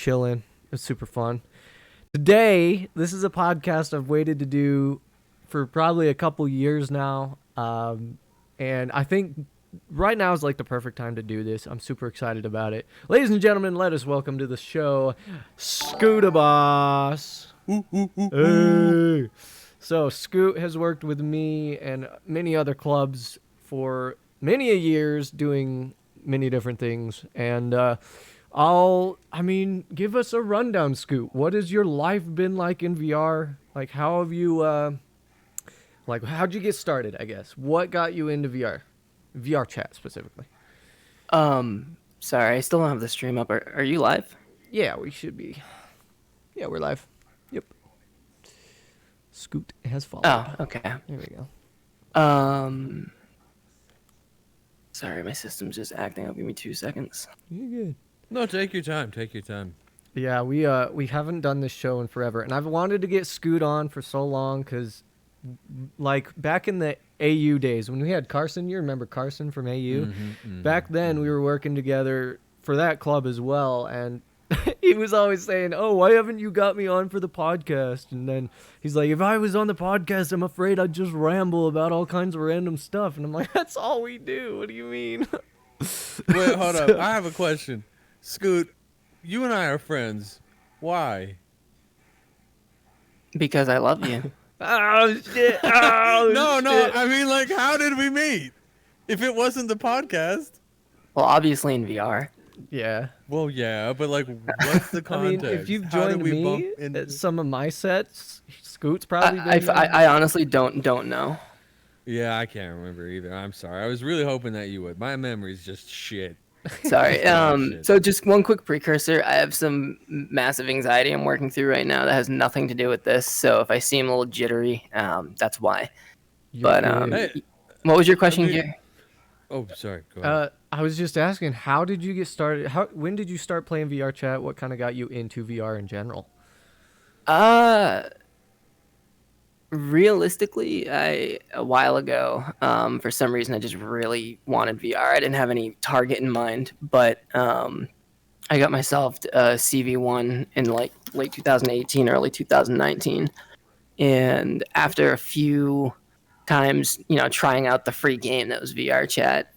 chilling. It's super fun. Today, this is a podcast I've waited to do for probably a couple years now. And I think right now is like the perfect time to do this. I'm super excited about it. Ladies and gentlemen, let us welcome to the show, Skootaboss. Hey. So Scoot has worked with me and many other clubs for many a years doing many different things. And give us a rundown, Scoot. What has your life been like in VR? Like, how have you, how'd you get started, I guess? What got you into VR? VR chat, specifically. Sorry, I still don't have the stream up. Are you live? Yeah, we should be. Yeah, we're live. Yep. Scoot has followed. Oh, okay. There we go. Sorry, my system's just acting up. Give me 2 seconds. You're good. No, take your time. Take your time. Yeah, we haven't done this show in forever, and I've wanted to get Scoot on for so long because, like, back in the AU days when we had Carson, you remember Carson from AU? Back then we were working together for that club as well, and he was always saying, "Oh, why haven't you got me on for the podcast?" And then he's like, "If I was on the podcast, I'm afraid I'd just ramble about all kinds of random stuff." And I'm like, "That's all we do. What do you mean?" Wait, hold up. I have a question. Scoot, you and I are friends. Why? Because I love you. Oh, shit. Oh, No, shit. I mean, like, how did we meet? If it wasn't the podcast? Well, obviously in VR. Yeah. Well, yeah, but, like, what's the I context? mean, if you've How did joined we bump me into- at some of my sets, Scoot's probably been there. I honestly don't know. Yeah, I can't remember either. I'm sorry. I was really hoping that you would. My memory's just shit. Sorry. Shit. So just one quick precursor. I have some massive anxiety I'm working through right now that has nothing to do with this. So if I seem a little jittery, that's why. But Hey, what was your question, have you- Gary? Oh, sorry. Go ahead. I was just asking, how did you get started? When did you start playing VR chat? What kind of got you into VR in general? Realistically, a while ago, for some reason, I just really wanted VR. I didn't have any target in mind, but I got myself a CV1 in like late 2018, early 2019, and after a few times, trying out the free game that was VR chat,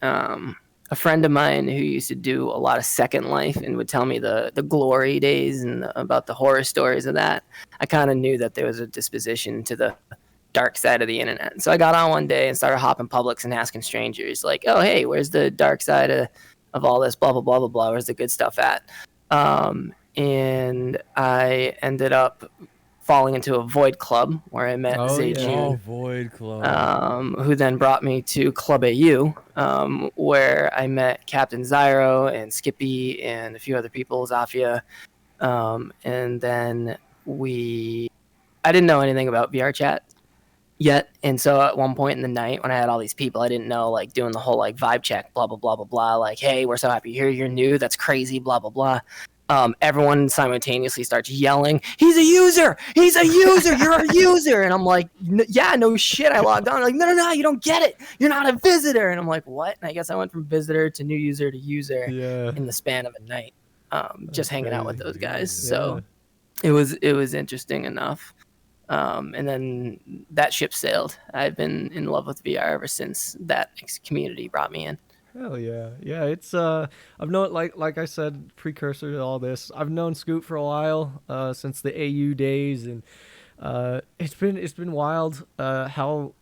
a friend of mine who used to do a lot of Second Life and would tell me the glory days and about the horror stories of that, I kind of knew that there was a disposition to the dark side of the internet. So I got on one day and started hopping Publix and asking strangers, like, "Oh, hey, where's the dark side of all this, blah, blah, blah, blah, blah, where's the good stuff at?" And I ended up falling into a Void Club where I met Zayjun, Void Club. who then brought me to Club AU, where I met Captain Zyro and Skippy and a few other people, Zafia. And then I didn't know anything about VR chat yet. And so at one point in the night when I had all these people, I didn't know, like, doing the whole, like, vibe check, blah, blah, blah, blah, blah. Like, "Hey, we're so happy you're new. That's crazy, blah, blah, blah." Everyone simultaneously starts yelling, "He's a user! He's a user! You're a user!" And I'm like, "Yeah, no shit." I logged on. Like, no, you don't get it. You're not a visitor. And I'm like, "What?" And I guess I went from visitor to new user to user in the span of a night, just hanging out with those guys. Yeah. So it was interesting enough. And then that ship sailed. I've been in love with VR ever since that community brought me in. Hell yeah. Yeah, it's I've known, like I said, precursor to all this. I've known Scoot for a while, since the AU days, and it's been wild how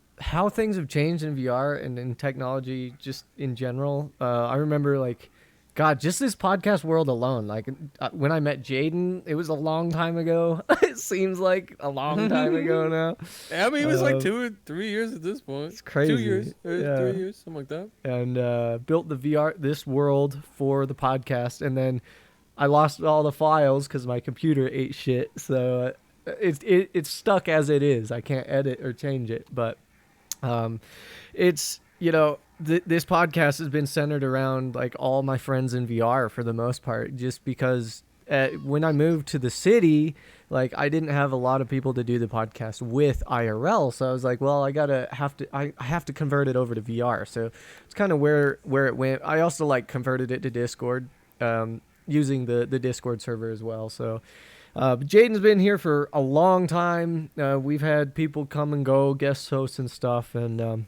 things have changed in VR and in technology just in general. I remember, like, God, just this podcast world alone. Like, when I met Jaden, it was a long time ago. It seems like a long time ago now. I mean, it was like 2 or 3 years at this point. It's crazy. 2 years, Yeah. 3 years, something like that. And built this world for the podcast, and then I lost all the files because my computer ate shit. So it's stuck as it is. I can't edit or change it. But it's this podcast has been centered around, like, all my friends in VR for the most part, just because when I moved to the city, like, I didn't have a lot of people to do the podcast with IRL. So I was like, well, I have to convert it over to VR. So it's kind of where it went. I also, like, converted it to Discord. using the Discord server as well. So but Jaden's been here for a long time. We've had people come and go, guest hosts and stuff, and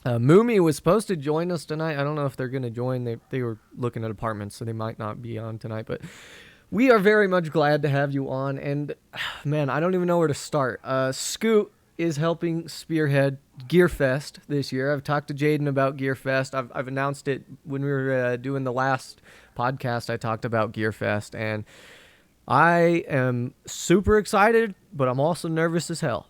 Moomy was supposed to join us tonight. I don't know if they're going to join. They were looking at apartments, so they might not be on tonight, but we are very much glad to have you on. And man, I don't even know where to start. Scoot is helping spearhead GearFest this year. I've talked to Jaden about GearFest. I've announced it when we were doing the last podcast. I talked about GearFest, and I am super excited, but I'm also nervous as hell.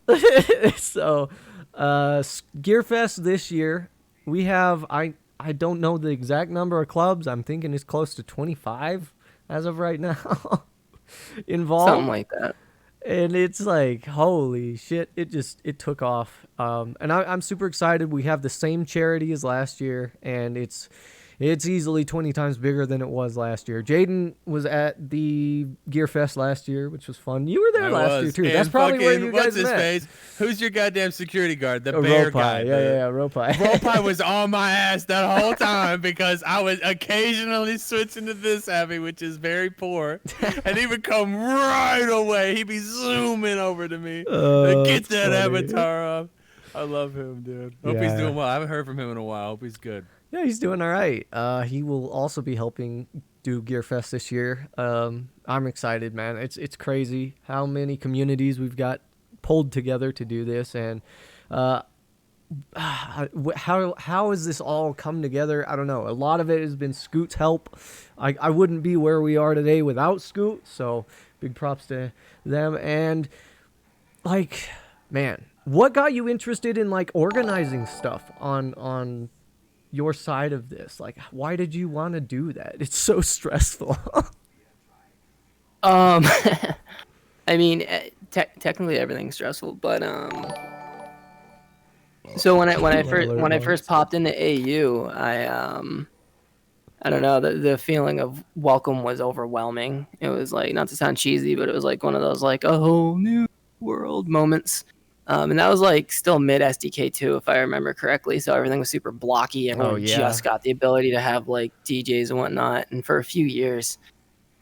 So GearFest this year, we have, I don't know the exact number of clubs. I'm thinking it's close to 25 as of right now involved. Something like that. And it's like, holy shit, it took off. And I'm super excited. We have the same charity as last year, and it's easily 20 times bigger than it was last year. Jaden was at the Gear Fest last year, which was fun. You were there last year, too. And that's probably where you guys met. What's his face? Who's your goddamn security guard? The bear guy. Yeah, Ropai. Ropai was on my ass that whole time because I was occasionally switching to this heavy, which is very poor. And he would come right away. He'd be zooming over to me. Get that avatar off. I love him, dude. Hope he's doing well. I haven't heard from him in a while. Hope he's good. Yeah, he's doing all right. He will also be helping do GearFest this year. I'm excited, man. It's crazy how many communities we've got pulled together to do this, and how has this all come together? I don't know. A lot of it has been Scoot's help. I wouldn't be where we are today without Scoot, so big props to them. And like, man, what got you interested in like organizing stuff on your side of this? Like, why did you want to do that? It's so stressful. I mean, technically everything's stressful, but so when I first popped into AU, I don't know, the feeling of welcome was overwhelming. It was like, not to sound cheesy, but it was like one of those like a whole new world moments. And that was like still mid SDK 2, if I remember correctly. So everything was super blocky. Everyone just got the ability to have like DJs and whatnot. And for a few years,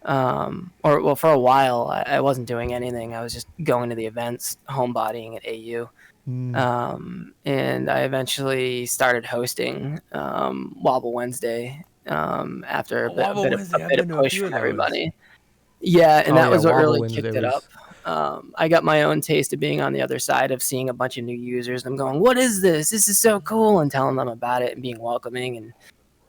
for a while, I wasn't doing anything. I was just going to the events, homebodying at AU. And I eventually started hosting Wobble Wednesday after a bit of push from everybody. Yeah, and that was what really kicked it up. I got my own taste of being on the other side of seeing a bunch of new users. And I'm going, what is this? This is so cool. And telling them about it and being welcoming.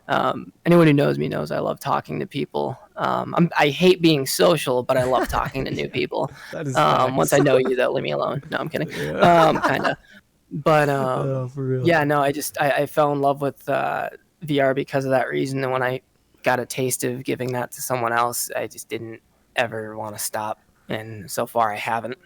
And anyone who knows me knows I love talking to people. I hate being social, but I love talking to new people. Once I know you, they'll leave me alone. No, I'm kidding. Kind of. But for real. yeah, no, I fell in love with VR because of that reason. And when I got a taste of giving that to someone else, I just didn't ever want to stop. And so far, I haven't.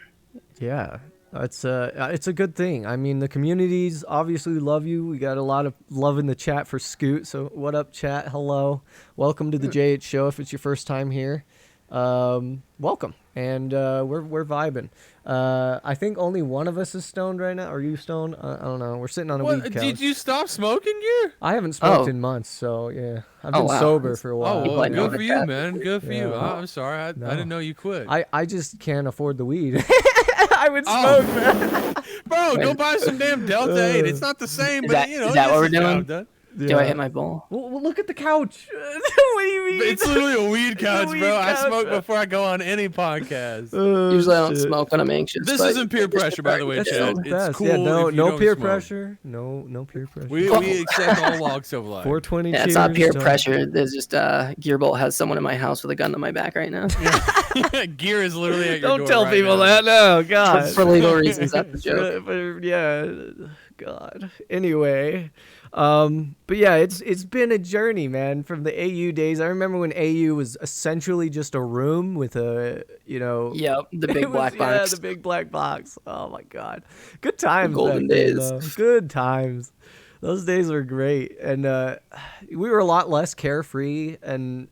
Yeah, it's a good thing. I mean, the communities obviously love you. We got a lot of love in the chat for Scoot. So what up, chat? Hello. Welcome to the JH Show. If it's your first time here, welcome. And we're vibing. I think only one of us is stoned right now. Are you stoned? I don't know. We're sitting on a weed couch. Did you stop smoking, Gear? I haven't smoked in months, so yeah. I've been sober for a while. Oh, well, good for you, man. Good for you. I'm sorry. I didn't know you quit. I just can't afford the weed. I would smoke, man. Bro, go buy some damn Delta 8. It's not the same, but you know. Is that what we're doing? Yeah. Do I hit my bowl? Well, look at the couch. What do you mean? It's literally a weed couch, bro. I smoke before I go on any podcast. Usually I don't smoke when I'm anxious. This isn't peer pressure, by the way, Chad. It's cool. Yeah, no peer pressure. No peer pressure. We accept all walks of life. 420. Yeah, it's not peer pressure. There's just Gearbolt has someone in my house with a gun to my back right now. Gear is literally at your door. Don't tell right people now. that. No, God. For legal reasons, that's a joke. Yeah, God. Anyway. But yeah, it's been a journey, man, from the AU days. I remember when AU was essentially just a room with the big black box. Yeah, the big black box. Oh my God. Good times. Golden days. Good times. Those days were great. And, we were a lot less carefree. And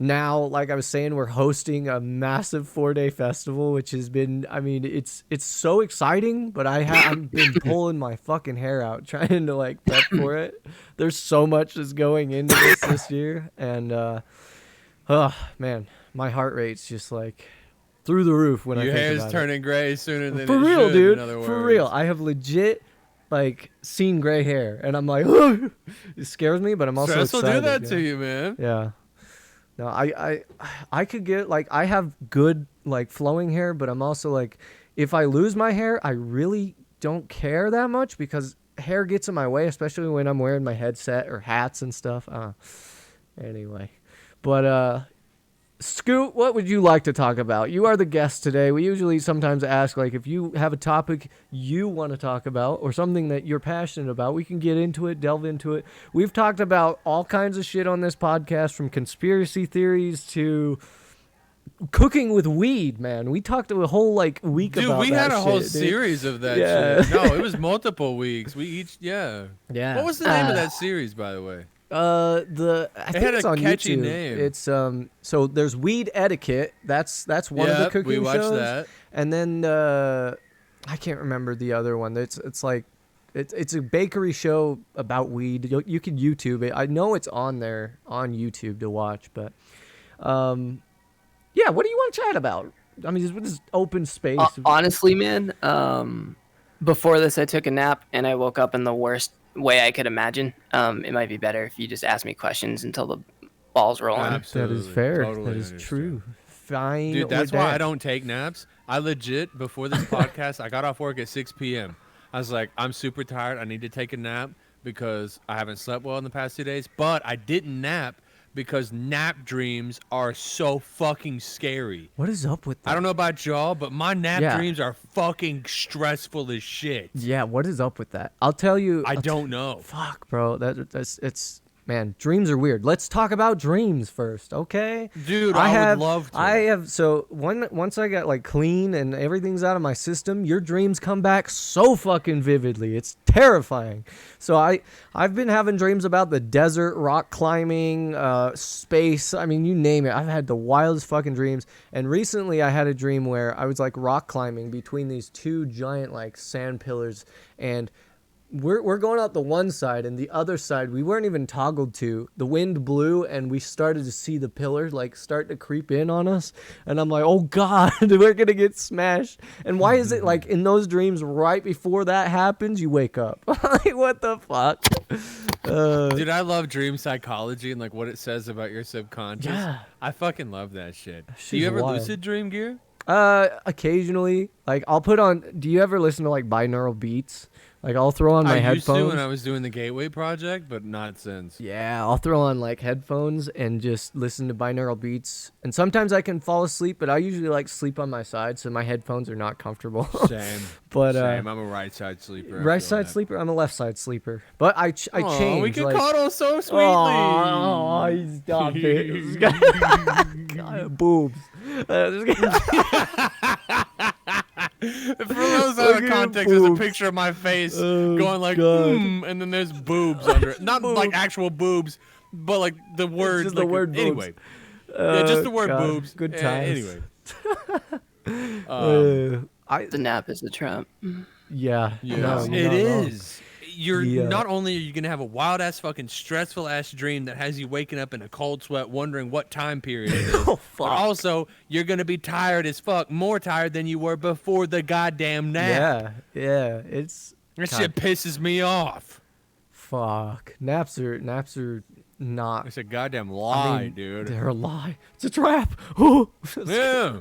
now, like I was saying, we're hosting a massive 4-day festival, which has been, I mean, it's so exciting, but I've been pulling my fucking hair out trying to like prep for it. There's so much that's going into this year. And, Oh man, my heart rate's just like through the roof when I Your think hair's about turning gray sooner than For it real, should, dude. in other For words. real. I have legit like seen gray hair, and I'm like, it scares me, but I'm also Stress will excited. do that yeah. to you, man. Yeah. No, I could get like I have good like flowing hair, but I'm also like, if I lose my hair, I really don't care that much because hair gets in my way, especially when I'm wearing my headset or hats and stuff. Anyway, but Scoot, what would you like to talk about? You are the guest today. We usually sometimes ask, like, if you have a topic you want to talk about or something that you're passionate about, we can get into it, delve into it. We've talked about all kinds of shit on this podcast, from conspiracy theories to cooking with weed, man. We talked a whole, like, week Dude, about that we had a whole shit, dude. series of that Yeah. shit. No, it was multiple weeks. We each, yeah. Yeah. What was the name of that series, by the way? I think had it's a on catchy YouTube. name. It's so there's Weed Etiquette. That's one of the Yep, cooking we watched shows. that. And then I can't remember the other one. It's like it's a bakery show about weed. You can YouTube it. I know it's on there on YouTube to watch, but yeah. What do you want to chat about? I mean, this is open space. Honestly, man, before this, I took a nap and I woke up in the worst way I could imagine. It might be better if you just ask me questions until the ball's rolling. Absolutely. That is fair. Totally that is understand. true. Fine. Dude, that's with why that. I don't take naps. I legit, before this podcast, I got off work at 6 p.m. I was like, I'm super tired. I need to take a nap because I haven't slept well in the past 2 days. But I didn't nap because nap dreams are so fucking scary. What is up with that? I don't know about y'all, but my nap Yeah. dreams are fucking stressful as shit. Yeah, what is up with that? I'll tell you. I don't know. Fuck, bro. That's it's man. Dreams are weird. Let's talk about dreams first, okay? Dude, I would love to. I have so once I got like clean and everything's out of my system, your dreams come back so fucking vividly. It's terrifying. So I've been having dreams about the desert, rock climbing, space. I mean, you name it. I've had the wildest fucking dreams. And recently I had a dream where I was like rock climbing between these two giant like sand pillars, and we're going out the one side, and the other side we weren't even toggled to. The wind blew and we started to see the pillar like start to creep in on us, and I'm like, oh god, we're gonna get smashed. And why is it like in those dreams right before that happens you wake up? Like, what the fuck? Dude, I love dream psychology and like what it says about your subconscious. Yeah. I fucking love that shit. Do Shit's you ever wild. lucid dream, Gear? Occasionally, like I'll put on. Do you ever listen to like binaural beats? Like I'll throw on my I used headphones. to when I was doing the Gateway project, but not since. Yeah, I'll throw on like headphones and just listen to binaural beats. And sometimes I can fall asleep, but I usually like sleep on my side, so my headphones are not comfortable. Same. But Same. I'm a right side sleeper. I right feel side that. sleeper. I'm a left side sleeper. But I Aw, change. we can like, cuddle so sweetly. Oh, stop it. God, boobs. For those out of Fucking context, there's a boobs. picture of my face Oh, going like, God. and then there's boobs under it. Not like actual boobs, but like the word. just the like, word boobs. Anyway. Yeah, just the word God. boobs. Good Eh, times. Anyway. The nap is the trap. Yeah. Yes, No, you're it not wrong. is. You're Yeah. not only are you gonna have a wild ass fucking stressful ass dream that has you waking up in a cold sweat wondering what time period it is. Oh, But fuck. also you're gonna be tired as fuck, more tired than you were before the goddamn nap. Yeah. It's That God. shit pisses me off. fuck. Naps are not. It's a goddamn lie, I mean, dude. They're a lie. It's a trap. Oh. Yeah.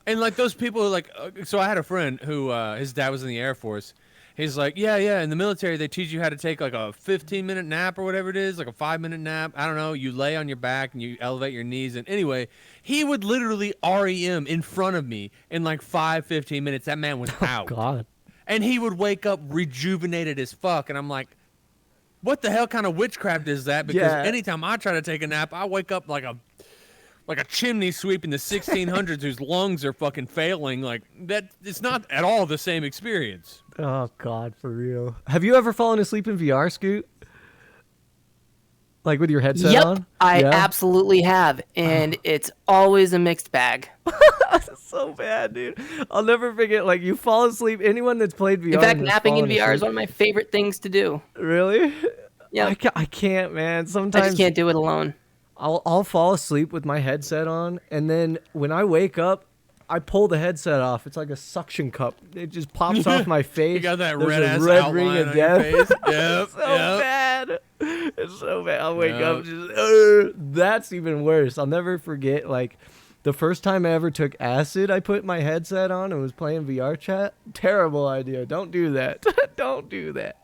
And like those people, like, so I had a friend who his dad was in the Air Force. He's like, yeah, in the military they teach you how to take like a 15-minute nap or whatever it is, like a 5-minute nap. I don't know. You lay on your back and you elevate your knees. And anyway, he would literally REM in front of me in like 15 minutes. That man was out. God. And he would wake up rejuvenated as fuck. And I'm like, what the hell kind of witchcraft is that? Because Yeah. anytime I try to take a nap, I wake up like a chimney sweep in the 1600s whose lungs are fucking failing. Like that, it's not at all the same experience. Oh God, for real. Have you ever fallen asleep in VR, Scoot? Like with your headset Yep, on? I Yeah? absolutely have, and it's always a mixed bag. So bad, dude. I'll never forget. Like you fall asleep. Anyone that's played VR. In fact, and has napping in fallen VR is asleep- one of my favorite things to do. Really? Yeah, I can't, man. I Sometimes just can't do it alone. I'll fall asleep with my headset on, and then when I wake up, I pull the headset off. It's like a suction cup. It just pops off my face. You got that There's red a ass red outline ring of on your death. face. Yep. It's so bad. It's so bad. I'll wake up Yep. just. That's even worse. I'll never forget. Like the first time I ever took acid, I put my headset on and was playing VR chat. Terrible idea. Don't do that. Don't do that.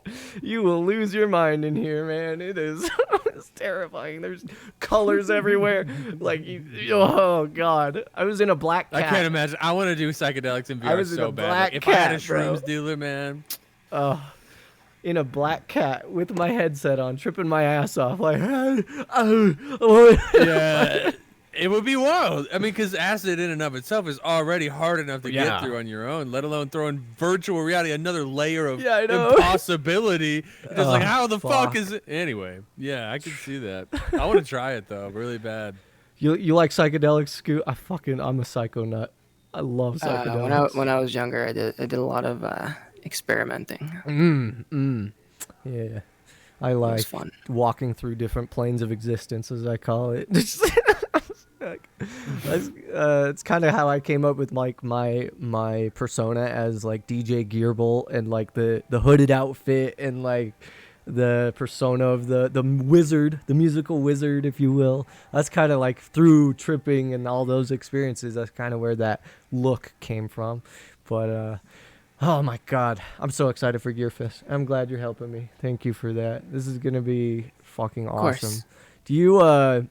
You will lose your mind in here, man. It is. It's terrifying. There's colors everywhere. Like, oh god. I was in a black cat. I can't imagine. I want to do psychedelics in VR I was in so a bad. black Like, if I had a cat, bro. shrooms dealer, man. In a black cat with my headset on, tripping my ass off. Like, oh. Yeah. It would be wild. I mean, because acid in and of itself is already hard enough to Yeah. get through on your own, let alone throwing virtual reality, another layer of Yeah, I know. impossibility. Just like, how the fuck fuck. is it? Anyway, yeah, I can see that. I want to try it, though, really bad. You like psychedelics, Scoot? I'm a psycho nut. I love psychedelics. When I was younger, I did a lot of experimenting. Yeah. I It was like fun. walking through different planes of existence, as I call it. It's kind of how I came up with like my persona as like DJ Gearbolt, and like the hooded outfit, and like the persona of the wizard, the musical wizard, if you will. That's kind of like through tripping and all those experiences. That's kind of where that look came from. But oh my god, I'm so excited for Gearfest. I'm glad you're helping me. Thank you for that. This is gonna be fucking course. awesome. Do you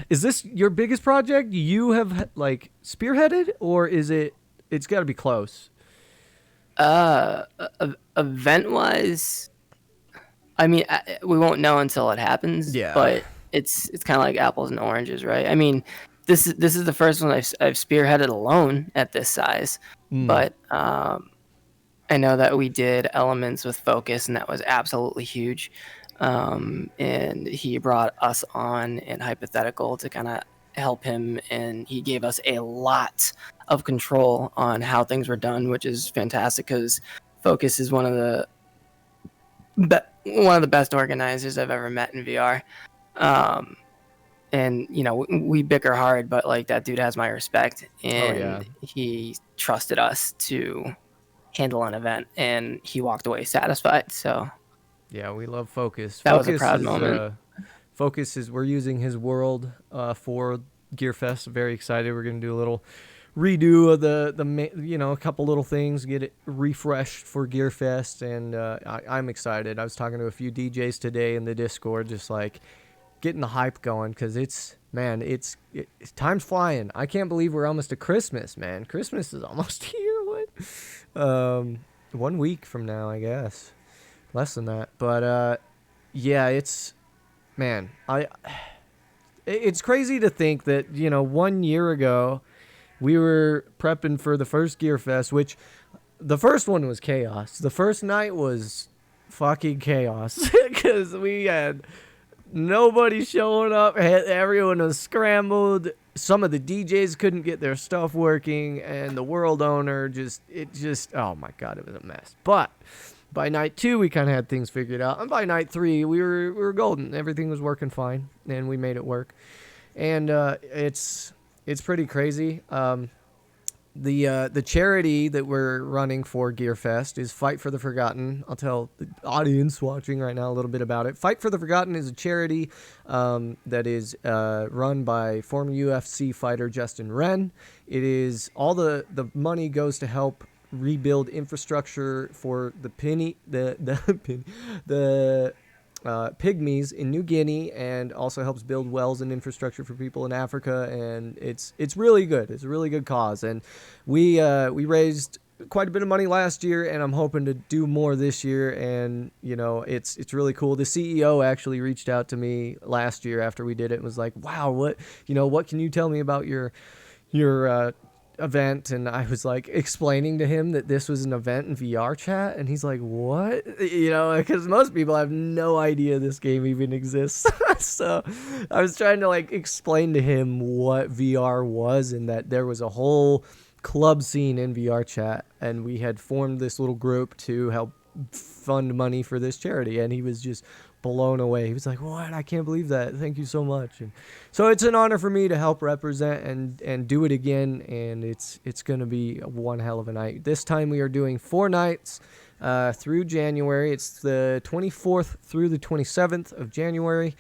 is this your biggest project you have like spearheaded, or is it's got to be close? Event wise, I mean, we won't know until it happens. Yeah. But it's kind of like apples and oranges, right? I mean, this is the first one I've spearheaded alone at this size. But I know that we did elements with Focus, and that was absolutely huge. And he brought us on in Hypothetical to kind of help him, and he gave us a lot of control on how things were done, which is fantastic because Focus is one of the best organizers I've ever met in VR. And you know, we bicker hard, but like that dude has my respect, and he trusted us to handle an event, and he walked away satisfied. So Yeah, we love Focus. That was a Focus proud is, moment. Focus is, we're using his world for Gearfest. Very excited. We're gonna do a little redo of a couple little things, get it refreshed for Gearfest, and I'm excited. I was talking to a few DJs today in the Discord, just like getting the hype going, because it's time's flying. I can't believe we're almost to Christmas, man. Christmas is almost here. What? 1 week from now, I guess. Less than that. But yeah, it's crazy to think that, 1 year ago we were prepping for the first Gearfest, which the first one was chaos. The first night was fucking chaos because we had nobody showing up. Everyone was scrambled. Some of the DJs couldn't get their stuff working, and the world owner oh my god, it was a mess. But by night 2, we kind of had things figured out, and by night 3, we were golden. Everything was working fine, and we made it work. And it's pretty crazy. The charity that we're running for Gearfest is Fight for the Forgotten. I'll tell the audience watching right now a little bit about it. Fight for the Forgotten is a charity that is run by former UFC fighter Justin Wren. It is all the money goes to help rebuild infrastructure for the pygmies in New Guinea, and also helps build wells and infrastructure for people in Africa, and it's really good. It's a really good cause, and we raised quite a bit of money last year, and I'm hoping to do more this year. And it's really cool. The CEO actually reached out to me last year after we did it and was like, wow, what can you tell me about your event? And I was like explaining to him that this was an event in VR chat, and he's like, what? Because most people have no idea this game even exists. So I was trying to like explain to him what VR was, and that there was a whole club scene in VR chat, and we had formed this little group to help fund money for this charity. And he was just, blown away. He was like, "What? I can't believe that. Thank you so much." And so it's an honor for me to help represent and do it again, and it's going to be one hell of a night. This time we are doing 4 nights through January. It's the 24th through the 27th of January.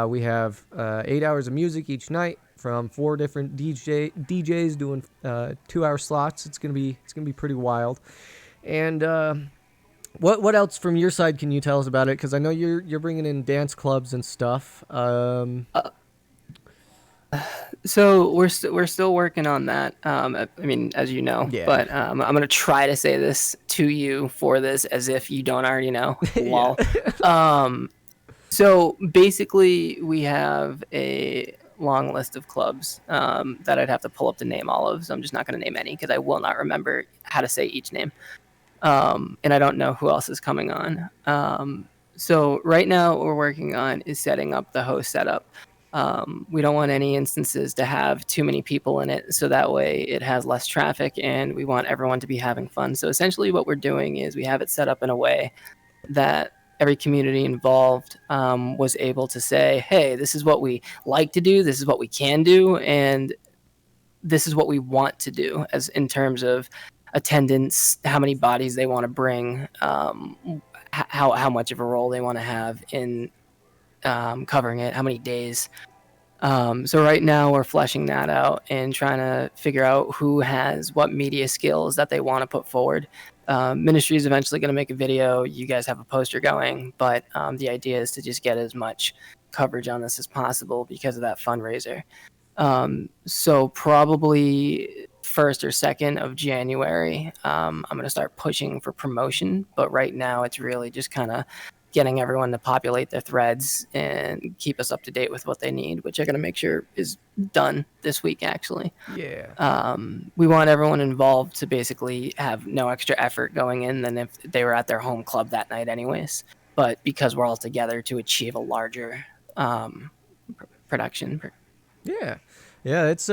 We have 8 hours of music each night from 4 different DJs doing 2-hour slots. It's gonna be pretty wild. And what else from your side can you tell us about it? Because I know you're bringing in dance clubs and stuff. So we're still working on that. I mean, as you know, Yeah. but I'm gonna try to say this to you for this as if you don't already know. Lol. So basically, we have a long list of clubs that I'd have to pull up to name all of. So I'm just not going to name any because I will not remember how to say each name. And I don't know who else is coming on. So right now what we're working on is setting up the host setup. We don't want any instances to have too many people in it, so that way it has less traffic, and we want everyone to be having fun. So essentially what we're doing is we have it set up in a way that every community involved was able to say, hey, this is what we like to do, this is what we can do, and this is what we want to do, as in terms of attendance, how many bodies they want to bring, how much of a role they want to have in covering it, how many days. So right now we're fleshing that out and trying to figure out who has what media skills that they want to put forward. Ministry is eventually going to make a video. You guys have a poster going, but the idea is to just get as much coverage on this as possible because of that fundraiser. So probably 1st or 2nd of January, I'm going to start pushing for promotion, but right now it's really just kind of getting everyone to populate their threads and keep us up to date with what they need, which I'm going to make sure is done this week, actually. Yeah. We want everyone involved to basically have no extra effort going in than if they were at their home club that night anyways. But because we're all together to achieve a larger production. Yeah. Yeah, it's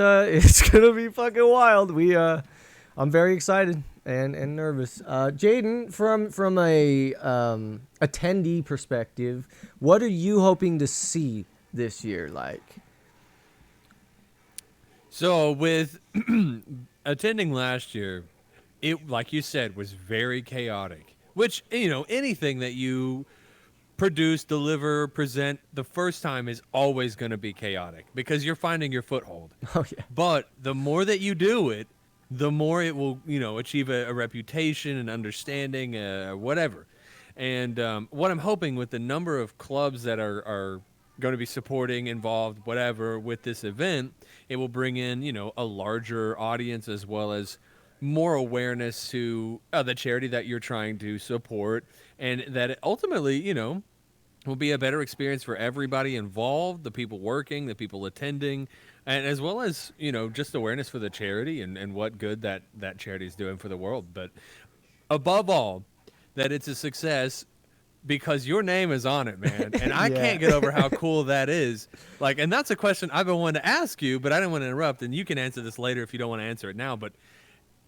gonna be fucking wild. I'm very excited and nervous. Jaden, from a attendee perspective, what are you hoping to see this year? Like, So with attending last year, it, like you said, was very chaotic. Which, you know, anything that you produce, deliver, present the first time is always going to be chaotic because you're finding your foothold. oh yeah, But the more that you do it, the more it will, you know, achieve a reputation and understanding, whatever. And what I'm hoping with the number of clubs that are going to be supporting, involved, whatever, with this event, it will bring in, you know, a larger audience as well as more awareness to the charity that you're trying to support, and that it ultimately, you know, will be a better experience for everybody involved, the people working, the people attending, and as well as, you know, just awareness for the charity and what good that charity is doing for the world. But above all, that it's a success because your name is on it, man. And I Yeah. can't get over how cool that is. Like, and that's a question I've been wanting to ask you, but I didn't want to interrupt, and you can answer this later if you don't want to answer it now. But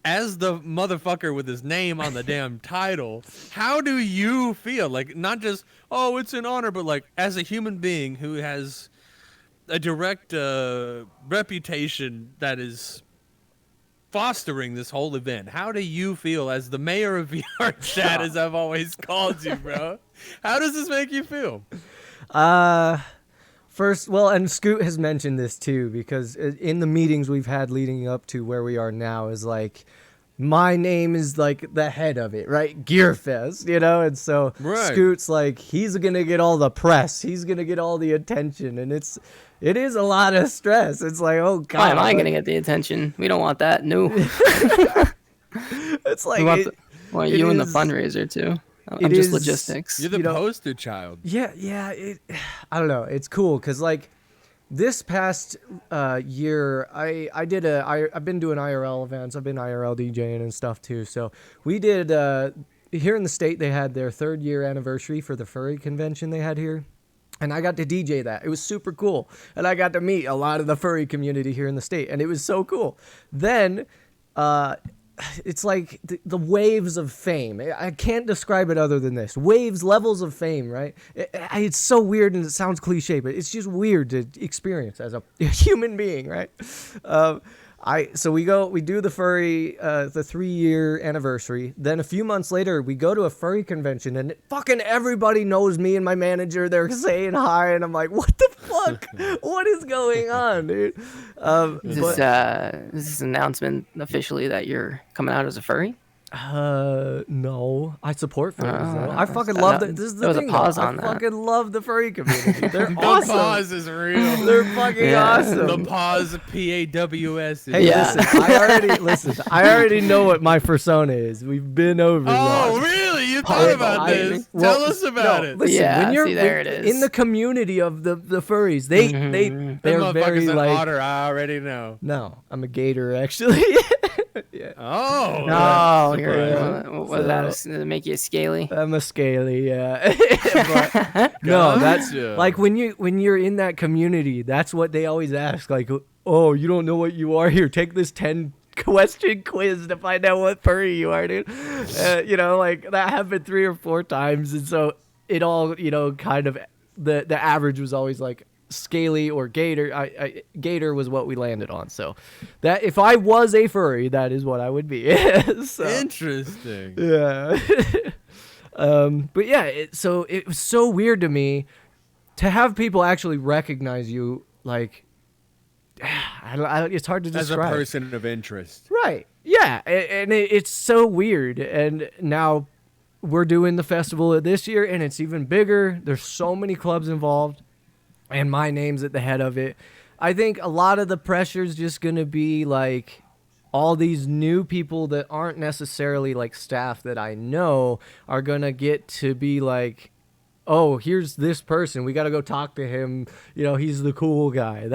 as the motherfucker with his name on the damn title, how do you feel? Like, not just, oh, it's an honor, but like as a human being who has a direct reputation that is fostering this whole event, how do you feel as the mayor of VR chat, as I've always called you, bro? How does this make you feel? First, well, and Scoot has mentioned this too, because in the meetings we've had leading up to where we are now is like, my name is like the head of it, right? Gearfest, you know? And so Right. Scoot's like, he's going to get all the press. He's going to get all the attention. And it is a lot of stress. It's like, oh God. Why am I going to get the attention? We don't want that. No. It's like, We want it you and the is- fundraiser too. I'm it just is- logistics. You're the You know- poster child. yeah, I don't know. It's cool because like this past year, I've been doing IRL events. I've been IRL DJing and stuff too. So we did here in the state. They had their 3rd year anniversary for the furry convention they had here, and I got to DJ that. It was super cool, and I got to meet a lot of the furry community here in the state, and it was so cool. Then it's like the waves of fame. I can't describe it other than this. Waves, levels of fame, right? It's so weird and it sounds cliche, but it's just weird to experience as a human being, right? So we do the furry, the 3-year anniversary. Then a few months later, we go to a furry convention, and fucking everybody knows me and my manager. They're saying hi, and I'm like, what the fuck? What is going on, dude? Is this announcement officially that you're coming out as a furry? No, I support furries. Though. I fucking love that. This is the thing. I fucking love the furry community. They're awesome. The pause is real. They're fucking awesome. The pause, PAWS. Hey, listen. I already know what my persona is. We've been over that. Oh, really? You thought about this? Tell us about it. Listen, yeah, when there it is. In the community of the furries, they're very an like. otter, I already know. No, I'm a gator actually. Yeah. Oh. No, what does that make you scaly? I'm a scaly, yeah. But, no, that's like when you're in that community, that's what they always ask. Like, oh, you don't know what you are here. Take this 10-question quiz to find out what furry you are, dude. Like that happened 3 or 4 times, and so it all, kind of the average was always like scaly or gator. Gator was what we landed on. So that if I was a furry, that is what I would be. So, interesting. Yeah. But yeah, it was so weird to me to have people actually recognize you. Like, it's hard to describe. As a person of interest. Right. Yeah. And it's so weird. And now we're doing the festival this year, and it's even bigger. There's so many clubs involved. And my name's at the head of it. I think a lot of the pressure is just going to be like all these new people that aren't necessarily like staff that I know are going to get to be like, oh, here's this person. We got to go talk to him. He's the cool guy.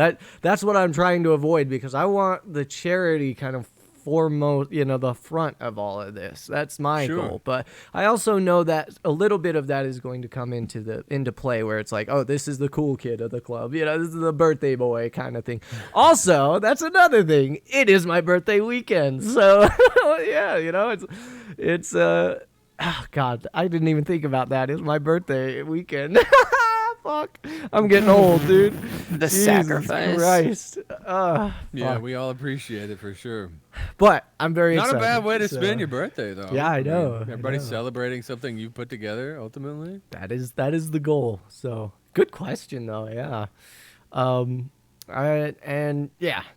That's what I'm trying to avoid, because I want the charity kind of foremost, the front of all of this. That's my goal. But I also know that a little bit of that is going to come into play, where it's like, oh, this is the cool kid of the club. This is the birthday boy kind of thing. Also, that's another thing. It is my birthday weekend. So yeah, it's oh God, I didn't even think about that. It's my birthday weekend. Fuck, I'm getting old, dude. The Jesus sacrifice. Christ. Yeah, fuck. we all appreciate it for sure. But I'm very excited. Not a bad way to spend your birthday, though. Yeah, I know. Everybody's celebrating something you put together, ultimately. That is the goal. So good question, though. Yeah. To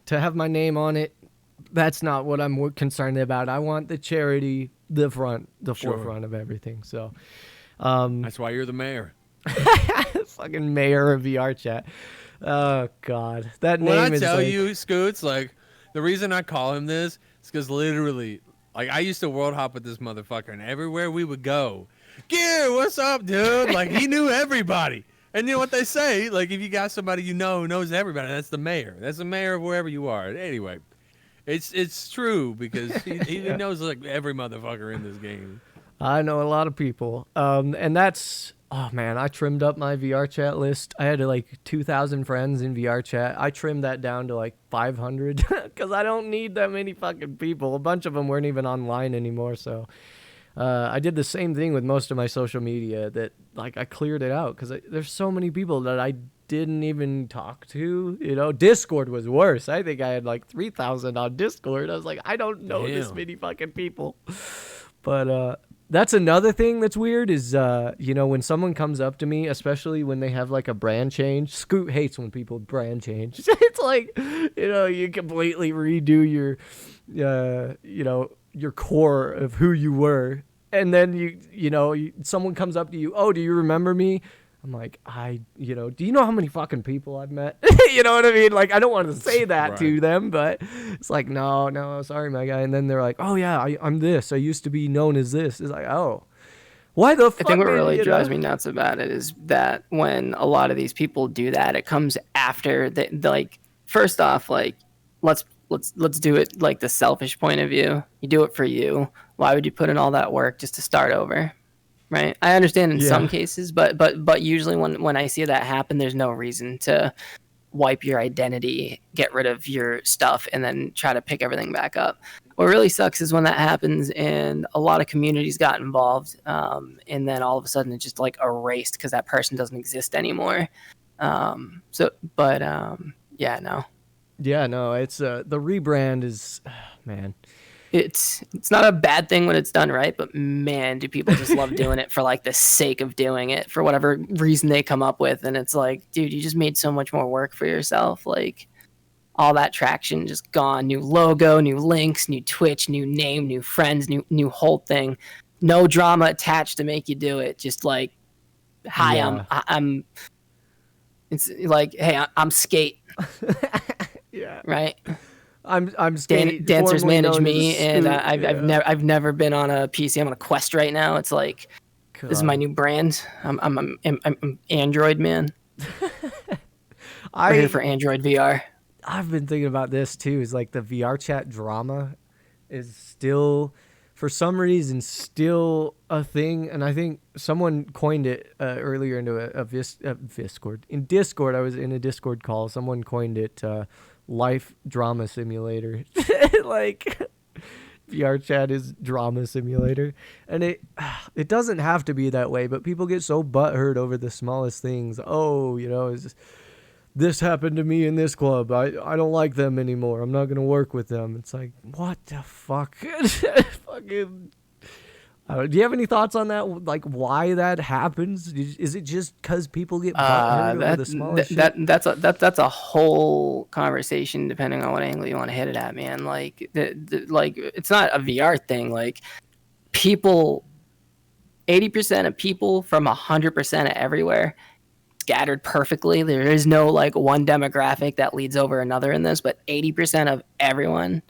have my name on it, that's not what I'm more concerned about. I want the charity, the forefront of everything. So. That's why you're the mayor. Fucking mayor of VR chat. Oh God, that name. When I is tell like... you, Scoots, like the reason I call him this is because literally, like I used to world hop with this motherfucker, and everywhere we would go, Gear, what's up, dude? Like he knew everybody, and you know what they say? Like if you got somebody who knows everybody, that's the mayor. That's the mayor of wherever you are. Anyway, it's true because he knows like every motherfucker in this game. I know a lot of people, and that's. Oh man, I trimmed up my VR chat list. I had like 2,000 friends in VR chat. I trimmed that down to like 500 because I don't need that many fucking people. A bunch of them weren't even online anymore. So I did the same thing with most of my social media. That like I cleared it out because there's so many people that I didn't even talk to. Discord was worse. I think I had like 3,000 on Discord. I was like, I don't know this many fucking people. But that's another thing that's weird is, when someone comes up to me, especially when they have like a brand change. Scoot hates when people brand change. It's like, you completely redo your core of who you were. And then someone comes up to you. Oh, do you remember me? I'm like, do you know how many fucking people I've met? You know what I mean? Like, I don't want to say that to them, but it's like, no, sorry, my guy. And then they're like, oh yeah, I'm this. I used to be known as this. It's like, oh, why the fuck? I think what really drives me nuts about it is that when a lot of these people do that, it comes after like, first off, like, let's do it like the selfish point of view. You do it for you. Why would you put in all that work just to start over? Right. I understand in some cases, but usually when I see that happen, there's no reason to wipe your identity, get rid of your stuff, and then try to pick everything back up. What really sucks is when that happens and a lot of communities got involved, and then all of a sudden it's just like erased because that person doesn't exist anymore. Yeah, no. Yeah, no, it's the rebrand is, man. It's not a bad thing when it's done right, but man, do people just love doing it for like the sake of doing it for whatever reason they come up with. And it's like, dude, you just made so much more work for yourself. Like all that traction just gone. New logo, new links, new Twitch, new name, new friends, new whole thing. No drama attached to make you do it. Just like, hi, Yeah. I'm. It's like, hey, I'm Skate. Yeah. Right. I'm Skate. Dancers formerly manage known me, as and Scoot. I've never been on a PC. I'm on a Quest right now. It's like this is my new brand. I'm Android man. We're here for Android VR. I've been thinking about this too. Is like the VR chat drama is still, for some reason, still a thing, and I think someone coined it earlier into a Discord. In Discord, I was in a Discord call. Someone coined it life drama simulator. Like VR chat is drama simulator, and it doesn't have to be that way, but people get so butthurt over the smallest things. Oh, this happened to me in this club. I don't like them anymore. I'm not gonna work with them. It's like, what the fuck? Fucking. Do you have any thoughts on that? Like, why that happens? Is it just because people get butthurt over the smallest shit? That's a whole conversation depending on what angle you want to hit it at, man. Like, like it's not a VR thing. Like, people, 80% of people from 100% of everywhere scattered perfectly. There is no like one demographic that leads over another in this, but 80% of everyone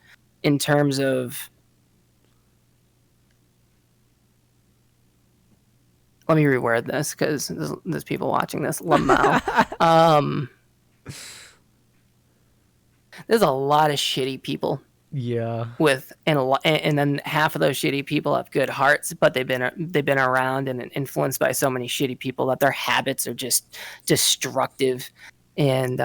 in terms of. Let me reword this because there's people watching this. There's a lot of shitty people. Yeah. And then half of those shitty people have good hearts, but they've been around and influenced by so many shitty people that their habits are just destructive. And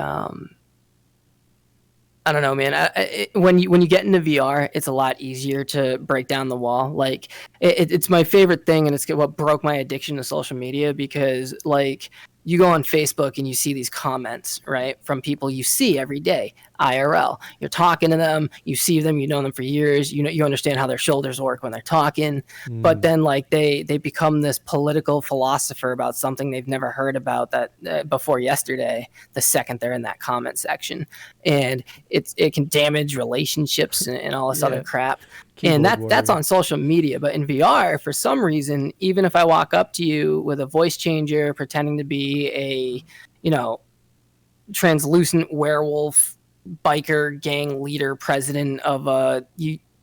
I don't know, man. When you get into VR, it's a lot easier to break down the wall. Like it's my favorite thing, and it's what broke my addiction to social media because like you go on Facebook and you see these comments, right, from people you see every day, IRL. You're talking to them, you see them, you know them for years, you understand how their shoulders work when they're talking, but then like they become this political philosopher about something they've never heard about that before yesterday. The second they're in that comment section, and it can damage relationships and all this other crap. And that's on social media, but in VR, for some reason, even if I walk up to you with a voice changer, pretending to be a, translucent werewolf biker gang leader, president of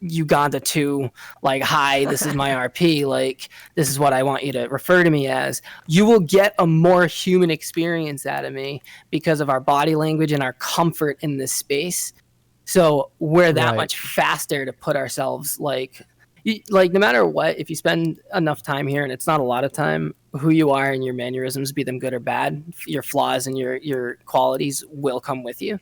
Uganda 2, like, hi, this is my RP, like, this is what I want you to refer to me as, you will get a more human experience out of me because of our body language and our comfort in this space. So we're that much faster to put ourselves like no matter what, if you spend enough time here, and it's not a lot of time, who you are and your mannerisms, be them good or bad, your flaws and your qualities will come with you.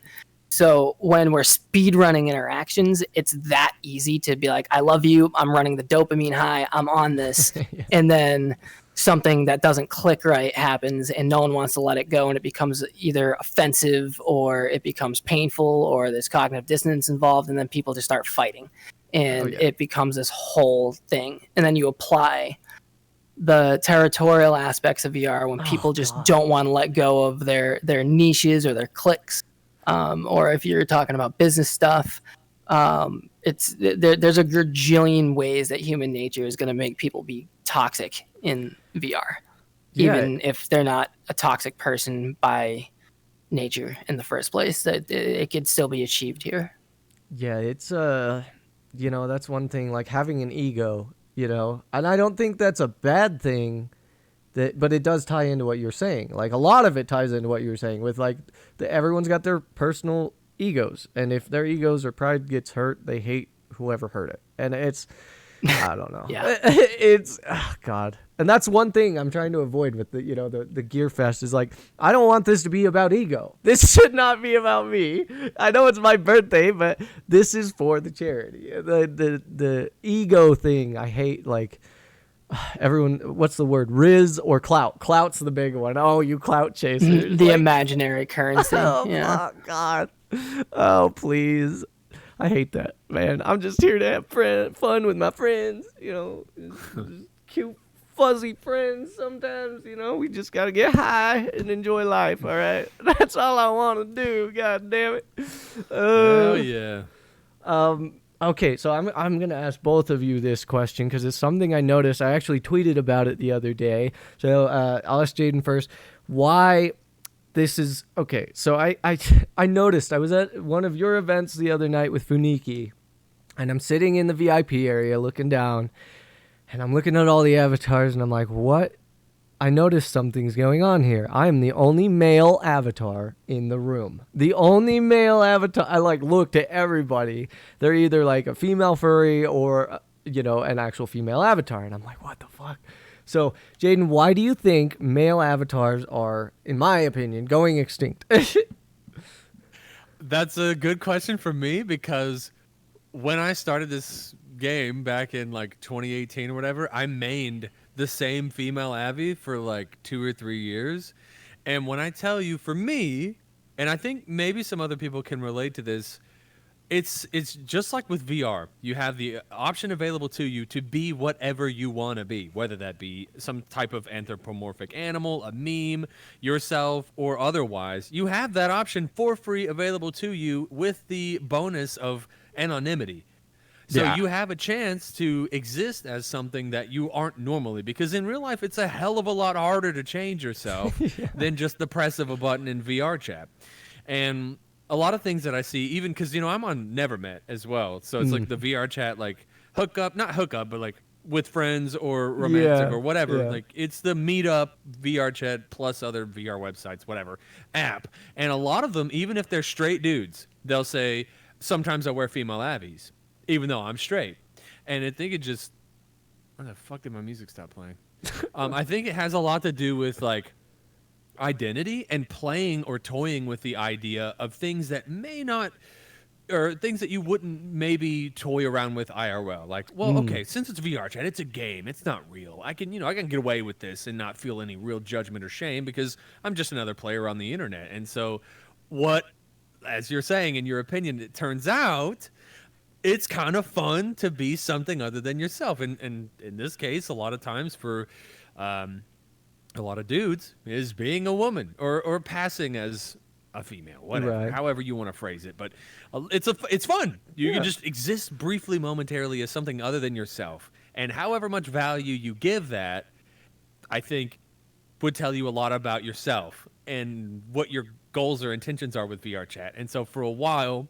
So when we're speed running interactions, it's that easy to be like, I love you. I'm running the dopamine high. I'm on this. Yeah. And then something that doesn't click right happens and no one wants to let it go. And it becomes either offensive or it becomes painful or there's cognitive dissonance involved. And then people just start fighting and it becomes this whole thing. And then you apply the territorial aspects of VR when people just don't want to let go of their niches or their cliques. Or if you're talking about business stuff, there's a gajillion ways that human nature is going to make people be toxic in VR, even if they're not a toxic person by nature in the first place. That it could still be achieved here. Yeah, it's that's one thing, like having an ego, and I don't think that's a bad thing. But it does tie into what you're saying. Like a lot of it ties into what you were saying with like everyone's got their personal egos, and if their egos or pride gets hurt, they hate whoever hurt it. And I don't know. Yeah. It's God, and that's one thing I'm trying to avoid with the Gear Fest is like I don't want this to be about ego. This should not be about me. I know it's my birthday, but this is for the charity. The ego thing I hate. Like everyone, what's the word? Riz or clout? Clout's the big one. Oh, you clout chasers. The Like, imaginary currency. oh Yeah. fuck, God. Oh please. I hate that, man. I'm just here to have fun with my friends, just cute, fuzzy friends sometimes, we just got to get high and enjoy life, all right? That's all I want to do, god damn it. Hell yeah. Okay, so I'm going to ask both of you this question because it's something I noticed. I actually tweeted about it the other day. So I'll ask Jaden first. Why... This is okay. So I noticed I was at one of your events the other night with Funiki, and I'm sitting in the VIP area looking down, and I'm looking at all the avatars, and I'm like, what? I noticed something's going on here. I am the only male avatar in the room. The only male avatar. I looked at everybody. They're either like a female furry or an actual female avatar, and I'm like, what the fuck? So, Jaden, why do you think male avatars are, in my opinion, going extinct? That's a good question for me because when I started this game back in 2018 or whatever, I mained the same female Abby for 2 or 3 years. And when I tell you, for me, and I think maybe some other people can relate to this, it's just like with VR. You have the option available to you to be whatever you want to be, whether that be some type of anthropomorphic animal, a meme, yourself, or otherwise. You have that option for free available to you with the bonus of anonymity. So Yeah. you have a chance to exist as something that you aren't normally, because in real life, it's a hell of a lot harder to change yourself than just the press of a button in VR chat. And a lot of things that I see, even because, I'm on Nevermet as well. So it's like the VR chat, not hookup, but with friends or romantic or whatever. Yeah. It's the meetup VR chat plus other VR websites, whatever, app. And a lot of them, even if they're straight dudes, they'll say, sometimes I wear female Abbies, even though I'm straight. And I think it just, where the fuck did my music stop playing? I think it has a lot to do with identity and playing or toying with the idea of things that may not, or things that you wouldn't maybe toy around with IRL. Okay, since it's VR chat, it's a game, it's not real. I can get away with this and not feel any real judgment or shame because I'm just another player on the internet. And so what, as you're saying, in your opinion, it turns out it's kind of fun to be something other than yourself. And in this case, a lot of times for a lot of dudes is being a woman or passing as a female, whatever, Right. however you want to phrase it. But it's fun. You can just exist briefly, momentarily as something other than yourself. And however much value you give that, I think, would tell you a lot about yourself and what your goals or intentions are with VR chat. And so for a while,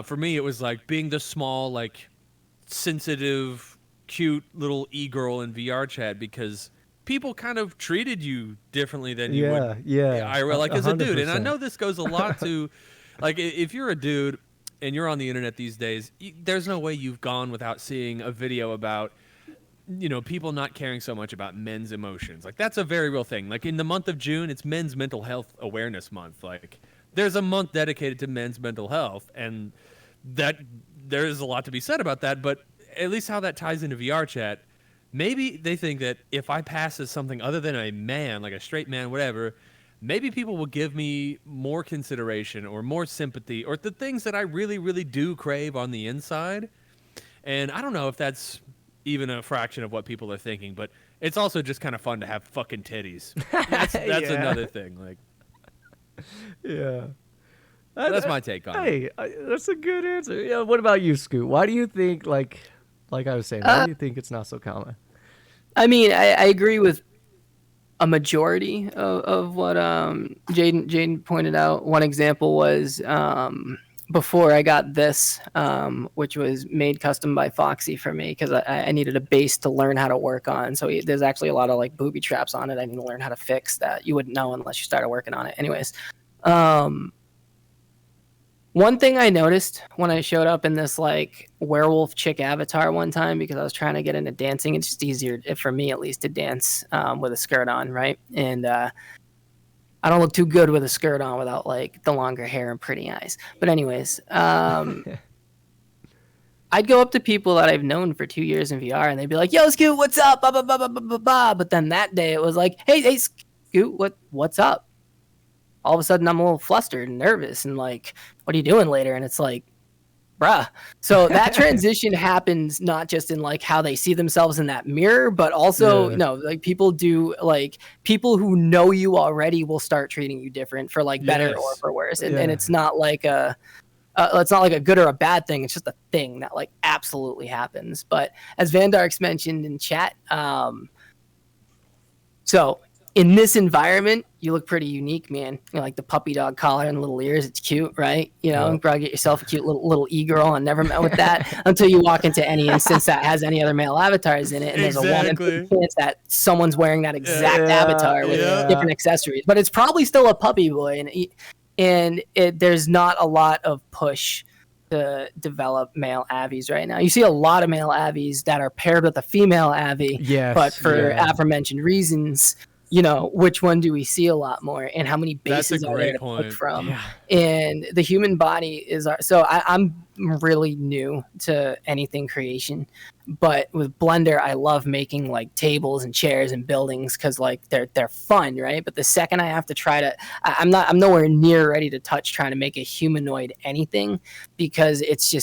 for me, it was being the small, sensitive, cute little e-girl in VR chat because people kind of treated you differently than you would IRL, as a dude. And I know this goes a lot to, if you're a dude and you're on the internet these days, there's no way you've gone without seeing a video about, people not caring so much about men's emotions. That's a very real thing. In the month of June, it's Men's Mental Health Awareness Month. There's a month dedicated to men's mental health, and that there's a lot to be said about that. But at least how that ties into VR chat, maybe they think that if I pass as something other than a man, like a straight man, whatever, maybe people will give me more consideration or more sympathy or the things that I really, really do crave on the inside. And I don't know if that's even a fraction of what people are thinking, but it's also just kind of fun to have fucking titties. That's another thing. Yeah. That's my take on it. Hey, that's a good answer. Yeah. What about you, Scoot? Why do you think, like I was saying, why do you think it's not so common? I mean, I agree with a majority of what Jaden pointed out. One example was before I got this, which was made custom by Foxy for me because I needed a base to learn how to work on. So there's actually a lot of like booby traps on it. I need to learn how to fix that. You wouldn't know unless you started working on it. Anyways, One thing I noticed when I showed up in this like werewolf chick avatar one time, because I was trying to get into dancing, it's just easier for me at least to dance with a skirt on, right? And I don't look too good with a skirt on without like the longer hair and pretty eyes. But anyways, I'd go up to people that I've known for 2 years in VR, and they'd be like, "Yo, Scoot, what's up?" Blah, blah, blah, blah, blah, blah, blah. But then that day, it was like, "Hey, Scoot, what's up?" All of a sudden, I'm a little flustered and nervous, and like, "What are you doing later?" And it's like, bruh. So that transition happens not just in like how they see themselves in that mirror, but also, like people who know you already will start treating you different for like better or for worse. And it's not like it's not like a good or a bad thing. It's just a thing that like absolutely happens. But as Van Darks mentioned in chat, so in this environment, you look pretty unique, man. You know, like the puppy dog collar and little ears. It's cute, right? You know, you probably get yourself a cute little e-girl. I never met with that until you walk into any instance that has any other male avatars in it. And there's a 1 in 3 chance that someone's wearing that exact avatar with different accessories. But it's probably still a puppy boy. And there's not a lot of push to develop male avies right now. You see a lot of male avies that are paired with a female avi, but for aforementioned reasons, you know, which one do we see a lot more, and how many bases are there to pick from? Yeah. And the human body is I'm really new to anything creation, but with Blender, I love making like tables and chairs and buildings because like they're fun, right? But the second I have to try to, I'm nowhere near ready to touch trying to make a humanoid anything, because it's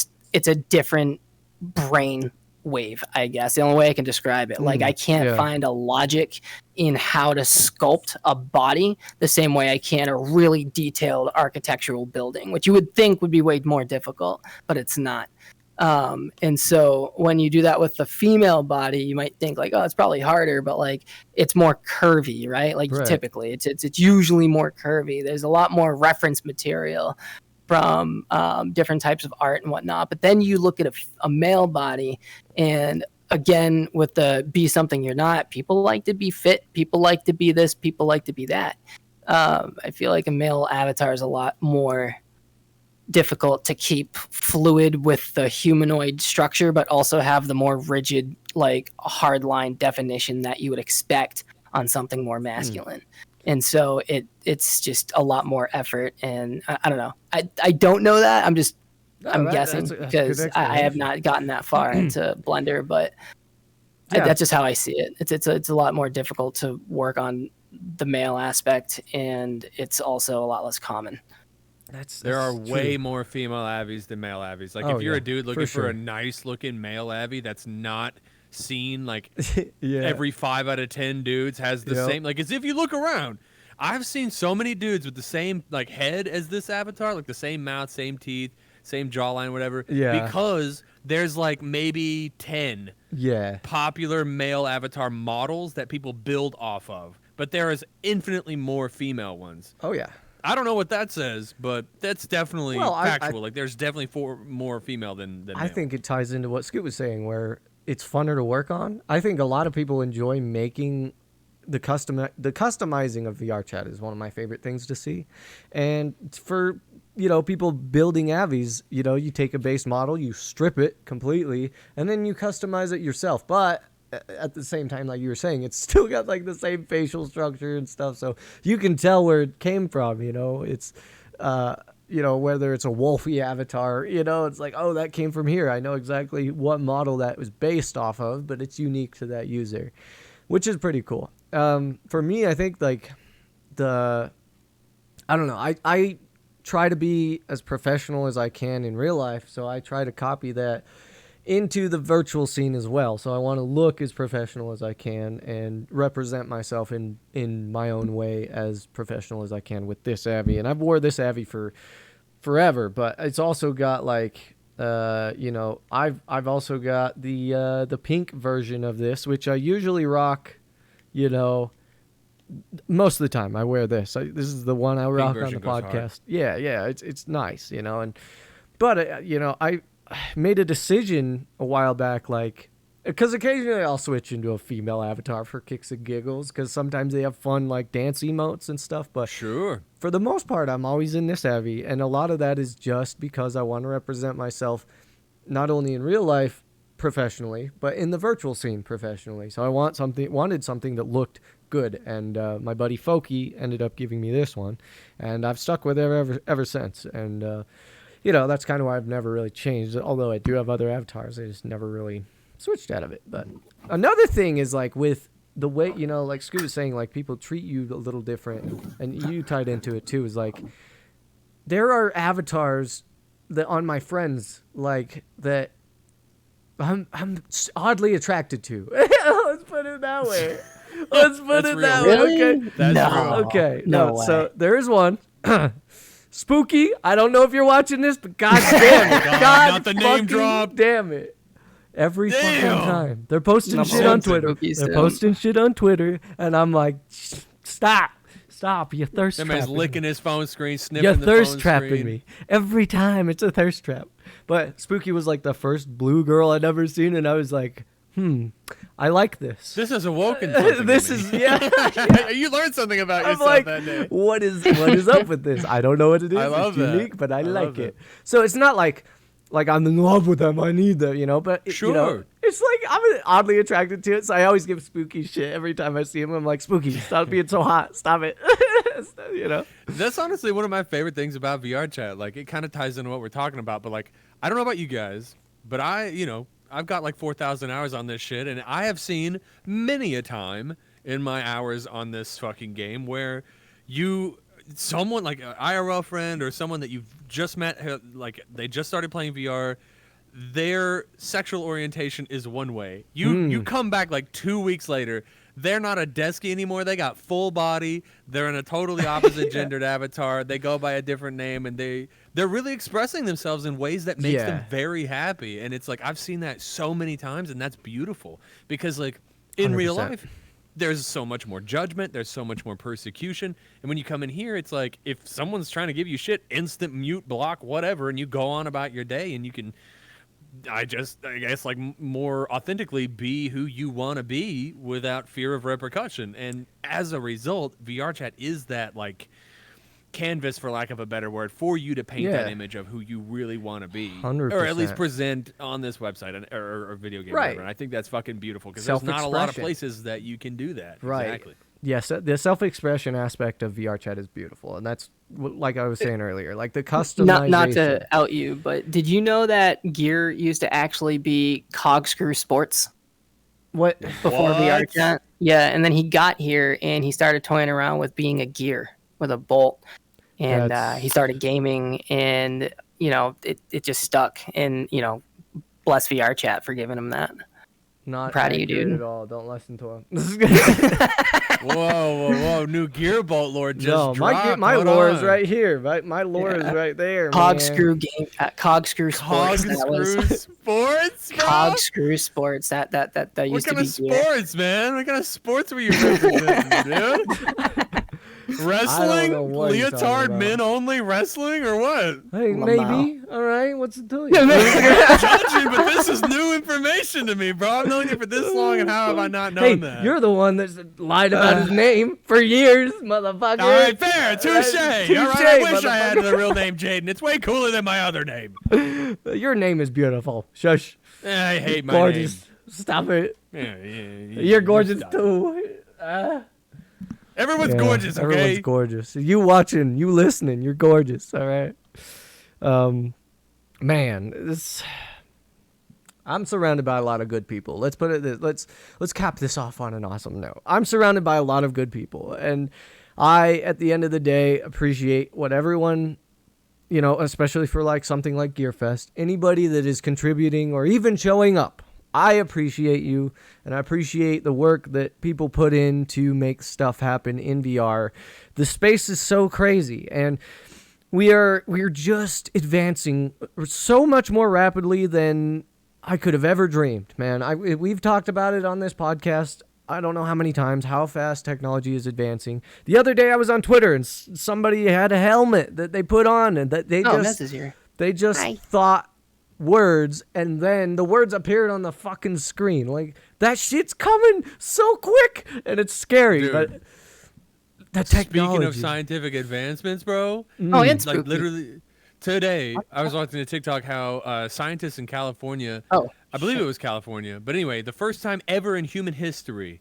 a different brain wave, I guess. The only way I can describe it. Like I can't find a logic in how to sculpt a body the same way I can a really detailed architectural building, which you would think would be way more difficult, but it's not. And so when you do that with the female body, you might think like, oh, it's probably harder, but like it's more curvy, right? Like typically it's usually more curvy. There's a lot more reference material from different types of art and whatnot. But then you look at a male body, and again, with the be something you're not, people like to be fit, people like to be this, people like to be that. I feel like a male avatar is a lot more difficult to keep fluid with the humanoid structure, but also have the more rigid, like hardline definition that you would expect on something more masculine. And so it's just a lot more effort. And I don't know. I don't know that. I'm guessing because I have not gotten that far into Blender, but that's just how I see it. It's a lot more difficult to work on the male aspect, and it's also a lot less common. There are way more female avies than male avies. Like if you're a dude looking for a nice looking male avi that's not seen like every 5 out of 10 dudes has the same, like as if you look around, I've seen so many dudes with the same like head as this avatar, like the same mouth, same teeth, same jawline, whatever, because there's like maybe 10 popular male avatar models that people build off of, but there is infinitely more female ones. I don't know what that says, but that's definitely factual. Like there's definitely more female than male. I think it ties into what Scoot was saying, where it's funner to work on. I think a lot of people enjoy making the customizing of VR chat is one of my favorite things to see. And for, people building avies, you take a base model, you strip it completely, and then you customize it yourself. But at the same time, like you were saying, it's still got like the same facial structure and stuff, so you can tell where it came from. It's whether it's a wolfy avatar, it's like, oh, that came from here. I know exactly what model that was based off of, but it's unique to that user, which is pretty cool. For me, I think like I don't know, I try to be as professional as I can in real life, so I try to copy that into the virtual scene as well. So I want to look as professional as I can and represent myself in my own way as professional as I can with this Avi. And I've wore this Avi for forever, but it's also got like I've also got the pink version of this, which I usually rock, most of the time I wear this. This is the one I rock on the podcast. Yeah, it's nice, but I made a decision a while back, like Because occasionally I'll switch into a female avatar for kicks and giggles, because sometimes they have fun like dance emotes and stuff. But Sure. for the most part, I'm always in this Abby, and a lot of that is just because I want to represent myself, not only in real life professionally, but in the virtual scene professionally. So I wanted something that looked good, and my buddy Foki ended up giving me this one, and I've stuck with it ever since. And that's kind of why I've never really changed. Although I do have other avatars, I just never really switched out of it. But another thing is like with the way, like Scoot was saying, like people treat you a little different, and you tied into it too, is like there are avatars that on my friends like that I'm oddly attracted to. Let's put it that way. Let's put it that way. Really? Okay. That's No. real. Okay. No way. So there is one. Spooky. I don't know if you're watching this, but god damn it. God not the name fucking drop. damn it. Every fucking Damn. time. They're posting I'm shit on so Twitter. spooky They're soon. posting shit on Twitter, and I'm like, stop. You thirst That man's trapping licking his phone screen, me. sniffing You're the thirst phone trapping screen. me. Every time it's a thirst trap. But Spooky was like the first blue girl I'd ever seen, and I was like, I like this. This has awoken something. This in me. is, yeah. You learned something about I'm yourself like, that day. what is up with this? I don't know what it is. I love it's that. unique, but I like love it. it. So it's not like I'm in love with them. I need them, But Sure. it's like I'm oddly attracted to it. So I always give Spooky shit every time I see him. I'm like, Spooky, stop being so hot. Stop it. That's honestly one of my favorite things about VR chat. Like, it kind of ties into what we're talking about. But like, I don't know about you guys, but I've got like 4,000 hours on this shit, and I have seen many a time in my hours on this fucking game where someone like an IRL friend or someone that you've just met, like they just started playing VR, their sexual orientation is one way. You come back like 2 weeks later, they're not a deskie anymore. They got full body. They're in a totally opposite gendered avatar. They go by a different name, and they're really expressing themselves in ways that makes them very happy. And it's like I've seen that so many times, and that's beautiful because like in real 100%. life, there's so much more judgment. There's so much more persecution. And when you come in here, it's like if someone's trying to give you shit, instant mute, block, whatever, and you go on about your day, and you can. I guess like more authentically be who you want to be without fear of repercussion. And as a result, VR chat is that like canvas, for lack of a better word, for you to paint that image of who you really want to be, 100%. or at least present on this website or video game. Right. Whatever. And I think that's fucking beautiful because there's not a lot of Self-expression. places that you can do that. Right. Exactly. Yes, the self-expression aspect of VR chat is beautiful, and that's like I was saying earlier, like the customization. Not to out you, but did you know that Gear used to actually be Cogscrew Sports What? before VR chat? Yeah, and then he got here and he started toying around with being a Gear with a bolt, and he started gaming, and it just stuck, and bless VR chat for giving him that. Not proud of you, accurate dude. At all. Don't listen to him. Whoa! New Gearbolt Lord just No, dropped. my Hold lore is on. right here. Right, my lore is right there. Cogscrew game, Cogscrew Sports. Cogscrew Sports, bro? Cogscrew Sports. That What used to kind be of Gear. sports, man? What kind of sports were you representing, dude? Wrestling? know what you're talking Leotard about. men only wrestling or what? Hey, Lamau. maybe. All right. What's it doing? I'm not judging, but this is new information to me, bro. I've known you for this long, and how have I not known Hey, that? you're the one that's lied about his name for years, motherfucker. All right, fair. Touche. Touche, All right, I wish I had motherfucker. the real name Jaden. It's way cooler than my other name. Your name is beautiful. Shush. I hate my Gorgeous. Stop it. name. Yeah, You're gorgeous stop. too. Everyone's Yeah, gorgeous, okay? Everyone's gorgeous. You watching, you listening, you're gorgeous. All right. Man, I'm surrounded by a lot of good people. Let's put it this. Let's cap this off on an awesome note. I'm surrounded by a lot of good people, and I, at the end of the day, appreciate what everyone, especially for like something like GearFest, anybody that is contributing or even showing up. I appreciate you, and I appreciate the work that people put in to make stuff happen in VR. The space is so crazy, and we're just advancing so much more rapidly than I could have ever dreamed, man. We've talked about it on this podcast. I don't know how many times, how fast technology is advancing. The other day I was on Twitter, and somebody had a helmet that they put on, and that they Ness is here. they just Hi. thought words, and then the words appeared on the fucking screen. Like, that shit's coming so quick, and it's scary. Dude. But the technology. Speaking of scientific advancements, bro. Oh, and Like spooky. literally today, I was watching a TikTok how scientists in California, Oh, I believe it was California, but anyway, the first time ever in human history,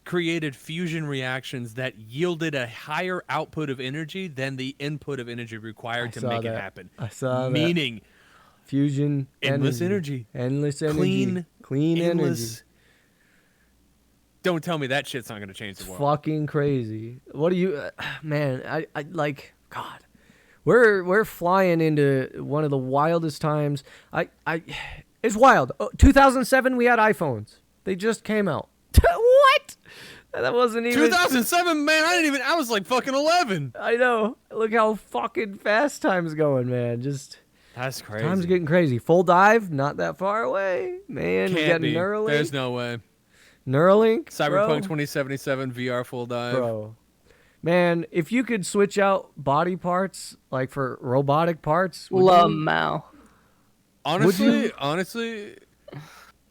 created fusion reactions that yielded a higher output of energy than the input of energy required to make it happen. I saw that. Meaning Fusion, endless energy. endless energy, clean endless. Don't tell me that shit's not gonna change the world. Fucking crazy. What do you, man? I like God. We're flying into one of the wildest times. It's wild. 2007, we had iPhones. They just came out. What? That wasn't even 2007, man. I was like fucking 11. I know. Look how fucking fast time's going, man. Just That's crazy. time's getting crazy. Full dive, not that far away, man. We Can't got be. Neuralink. There's no way. Neuralink, Cyberpunk bro. 2077 VR full dive. Bro. Man, if you could switch out body parts, like for robotic parts, would you? Lamau. Honestly,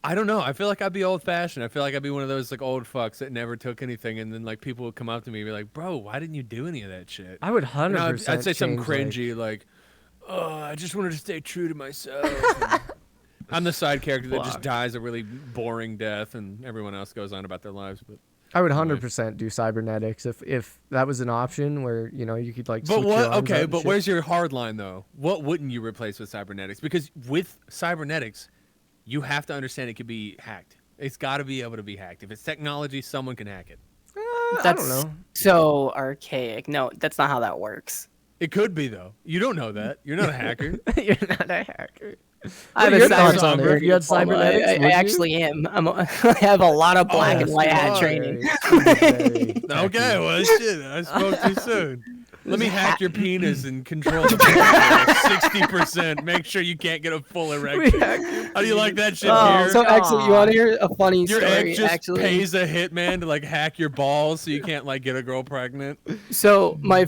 I don't know. I feel like I'd be old fashioned. I feel like I'd be one of those like old fucks that never took anything, and then like people would come up to me and be like, "Bro, why didn't you do any of that shit?" I would You 100%. know, I'd say something change, cringy like, "Oh, I just wanted to stay true to myself." I'm the side character that just Fuck. dies a really boring death, and everyone else goes on about their lives. But I would 100% do cybernetics if that was an option where you could like. But switch your what? arms out Okay, and but shit. where's your hard line though? What wouldn't you replace with cybernetics? Because with cybernetics, you have to understand it could be hacked. It's got to be able to be hacked. If it's technology, someone can hack it. I That's don't know. so archaic. No, that's not how that works. It could be though. You don't know that. You're not a hacker. You're not a hacker. I What are have your a thoughts on it? cyber If you had diploma. cybernetics, I would you? actually am. I have a lot of black and white hat smart. training. Okay, well shit. I spoke too soon. Let me hack your penis and control the 60%. Make sure you can't get a full erection. How do you like that shit, Oh, here? So actually, you want to hear a funny Your story? ex just Actually, pays a hitman to like hack your balls so you can't like get a girl pregnant. so my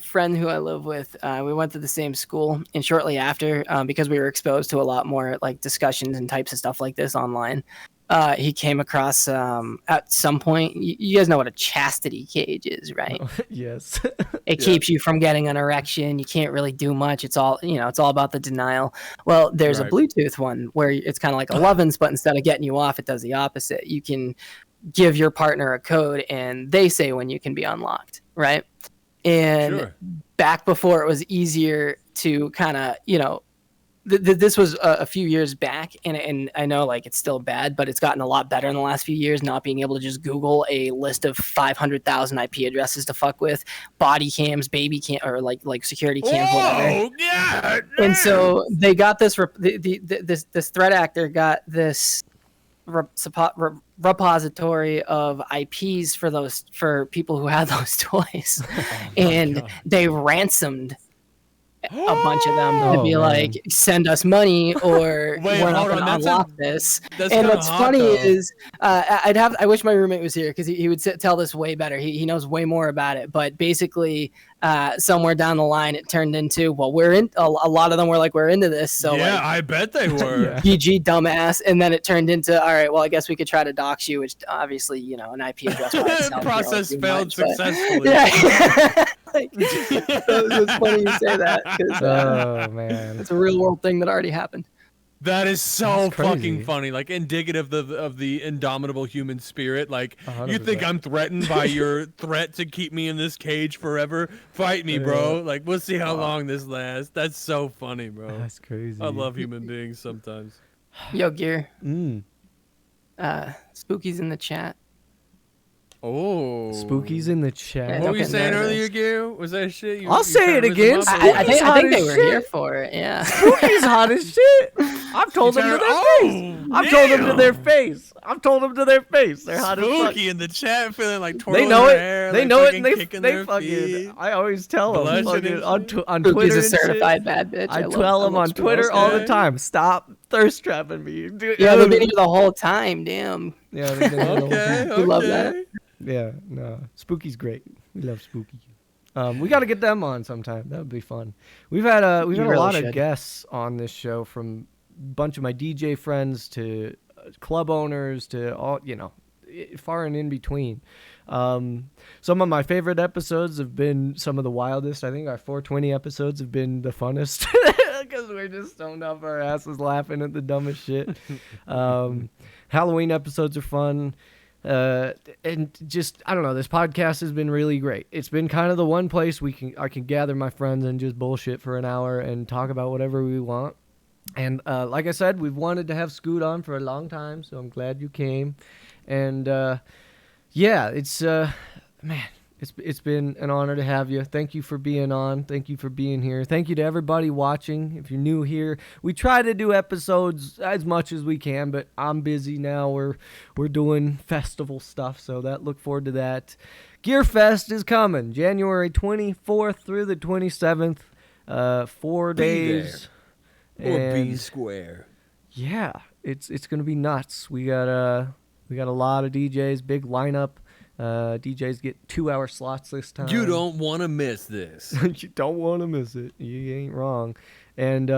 friend who I live with, we went to the same school, and shortly after, because we were exposed to a lot more like discussions and types of stuff like this online, he came across at some point. You guys know what a chastity cage is, right? Yes. It keeps you from getting an erection. You can't really do much. It's all it's all about the denial. Well, there's a Right. Bluetooth one where it's kind of like 11s, but instead of getting you off, it does the opposite. You can give your partner a code, and they say when you can be unlocked, right? And Sure. back before it was easier to kind of this was a few years back, and I know like it's still bad, but it's gotten a lot better in the last few years. Not being able to just Google a list of 500,000 IP addresses to fuck with, body cams, baby cam, or like security cams, whatever. Oh yeah. And so they got this this threat actor got this repository of IPs for people who had those toys, and God. they ransomed a bunch of them to Oh, be man. like, send us money or Wait, we're not hold going on, to that's unlock this. That's And kinda what's hot, funny though. is I wish my roommate was here because he would tell this way better. He knows way more about it. But basically, somewhere down the line, it turned into, well, we're in a lot of them were like, we're into this. So yeah, like, I bet they were. GG dumbass. And then it turned into, all right, well, I guess we could try to dox you, which obviously, an IP address by itself, Process you know, failed too much, but- successfully. Yeah. Like, it's funny you say that because Oh man. it's a real world thing that already happened. That is so That's crazy. fucking funny, like indicative of the indomitable human spirit. Like, you 100%. think I'm threatened by your threat to keep me in this cage forever? Fight me, bro. Like, we'll see how long this lasts. That's so funny, bro. That's crazy. I love human beings sometimes. Yo, Gear, Mm. Spooky's in the chat. Oh, Spookies in the chat. Yeah, What don't were you get saying nervous. earlier, Gil? Was that shit? I'll say trying it to rip again. them up? Spooky's I think hot they as were shit. here for it. Yeah. Spooky's hot as shit. I've told them to their face. I've told them to their face. I've told them to their face. They're hot as fuck. Spooky in the chat, feeling like They twirling know their it. hair, They like know it, fucking and kicking they their fucking. feet. I always tell them Blushing fucking, and on shit. on Spooky's Twitter a and shit. certified bad bitch. I love- tell them love on Spooky. Twitter all the Okay. time. Stop thirst trapping me. Dude, Yeah, they've been here the whole time. Damn. Yeah, they've been here the whole Okay, time. We love that. okay. Yeah, no. Spooky's great. We love Spooky. We got to get them on sometime. That would be fun. We've had a really lot should. of guests on this show from bunch of my DJ friends to club owners to all, far and in between. Some of my favorite episodes have been some of the wildest. I think our 420 episodes have been the funnest because we're just stoned off our asses laughing at the dumbest shit. Halloween episodes are fun. And just, I don't know, this podcast has been really great. It's been kind of the one place I can gather my friends and just bullshit for an hour and talk about whatever we want. And like I said, we've wanted to have Scoot on for a long time, so I'm glad you came. And yeah, it's man, it's been an honor to have you. Thank you for being on. Thank you for being here. Thank you to everybody watching. If you're new here, we try to do episodes as much as we can, but I'm busy now. We're doing festival stuff, so look forward to that. Gear Fest is coming, January 24th through the 27th. 4 days. Or be square. Yeah, it's gonna be nuts. We got a lot of DJs, big lineup. DJs get 2-hour slots this time. You don't want to miss this. You don't want to miss it. You ain't wrong. And